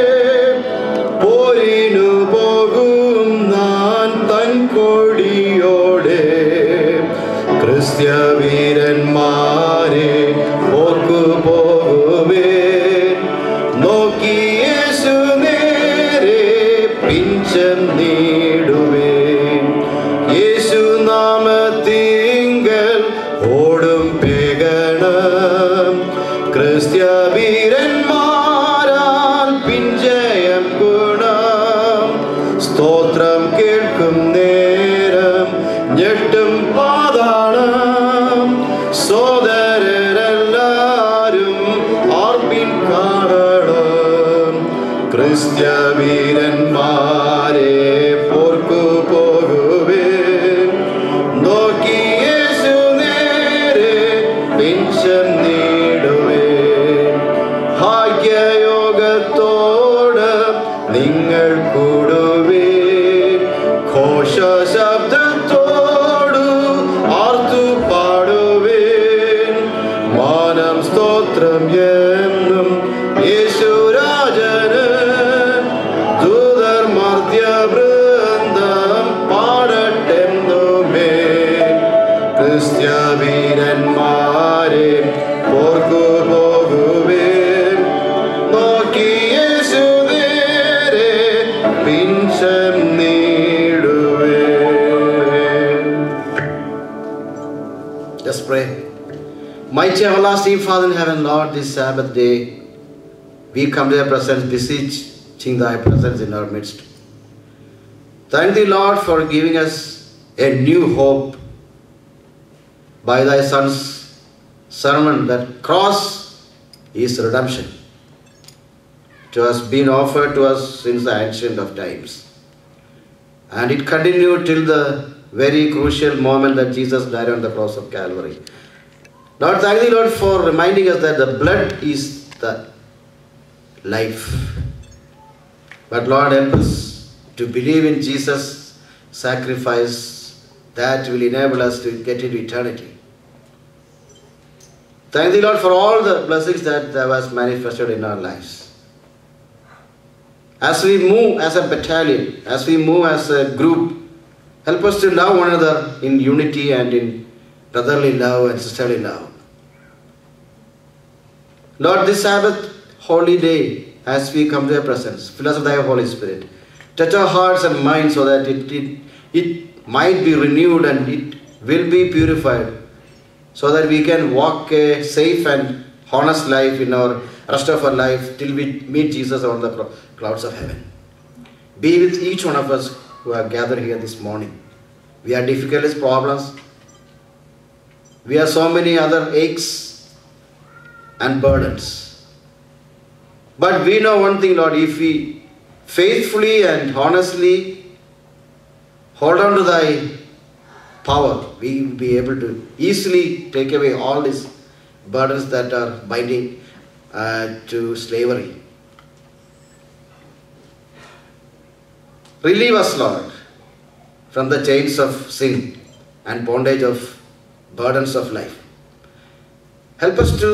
പോരിനു പോകും നാൻ തൻ കൊടിയോടെ. ക്രിസ്ത്യവീരന്മാരെ ഓർക്കു പോകുവേൻ, നോക്കി യേശു നേരെ പിൻചെന്നിടുവേൻ. യേശു നാമത്തിങ്കൽ ഓടും പേകണം, ക്രിസ്ത്യവീരന്മാരാൽ പിൻജയം ഗുണം. സ്തോത്രം കേൾക്കും നേരം ഞെട്ടും പാതാളം, സോദരരെല്ലാരും ആർപ്പിൻ കാണണം. ക്രിസ്ത്യവീരന്മാരെ പോർക്കു പോകുവേൻ, നോക്കി യേശു നേരെ പിൻചെന്നിടുവേൻ. ഭാഗ്യയോഗത്തോട് നിങ്ങൾ കൂടുവേൻ, ഘോഷശബ്ദത്തോടു ആർത്തു പാടുവേൻ. മാനം സ്തോത്രം എന്നും യേശുരാജന്, ദൂതർ മർത്യവൃന്ദം പാടട്ടെന്നുമേ. ക്രിസ്ത്യവീരന്മാരെ പോർക്കു പോകുവേൻ, നോക്കി യേശു നേരെ പിൻചെന്നിടുവേൻ. Let's pray. Mighty everlasting Father in heaven, Lord, this Sabbath day, we come to Thy presence, beseeching Thy presence in our midst. Thank Thee, Lord, for giving us a new hope by Thy Son's sermon, that cross is redemption to us, been offered to us since the ancient of times. And it continued till the very crucial moment that Jesus died on the cross of Calvary. Lord, thank Thee, Lord, for reminding us that the blood is the life. But Lord, help us to believe in Jesus' sacrifice that will enable us to get into eternity. Thank Thee, Lord, for all the blessings that Thou hast manifested in our lives. As we move as a battalion, as we move as a group, help us to love one another in unity and in brotherly love and sisterly love. Lord, this Sabbath holy day, as we come to Thy presence, fill us with Thy Holy Spirit. Touch our hearts and minds so that it might be renewed and it will be purified, so that we can walk a safe and honest life in our rest of our life till we meet Jesus on the clouds of heaven. Be with each one of us who are gathered here this morning. We have difficulties, problems. We have so many other aches and burdens. But we know one thing, Lord, if we faithfully and honestly hold on to Thy power, we will be able to easily take away all these burdens that are binding to slavery. Relieve us, Lord, from the chains of sin and bondage of burdens of life. Help us to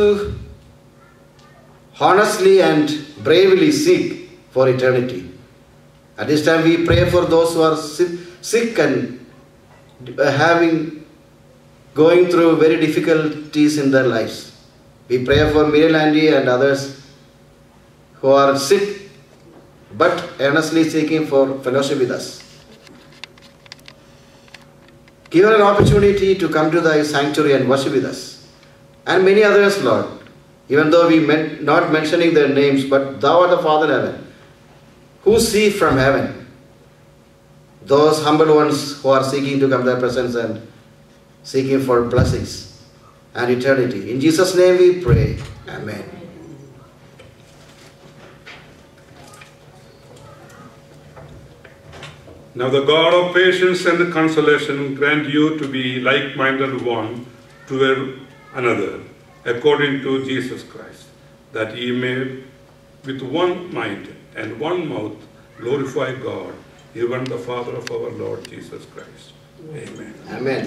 honestly and bravely seek for eternity. At this time we pray for those who are sick and going through very difficulties in their lives. We pray for Miriam Andy and others who are sick but earnestly seeking for fellowship with us. Give her an opportunity to come to Thy sanctuary and worship with us. And many others, Lord, even though we not mentioning their names, but Thou art the Father in heaven, who see from heaven those humble ones who are seeking to come to Thy presence and seeking for blessings and eternity. In Jesus' name we pray. Amen. Now the God of patience and consolation grant you to be like-minded one toward another, according to Jesus Christ, that ye may with one mind and one mouth glorify God, even the Father of our Lord Jesus Christ. Amen. Amen.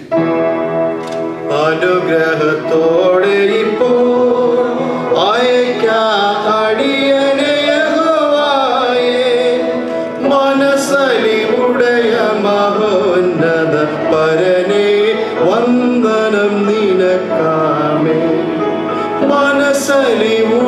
അനുഗ്രഹത്തോടെ ഇപ്പോൾ അയക്കാടിയനെ യഹോവയെ, മനസ്സലിവുടയ മഹോന്നത പരനെ, വന്ദനം നിനക്കാമേ. മനസ്സലിവു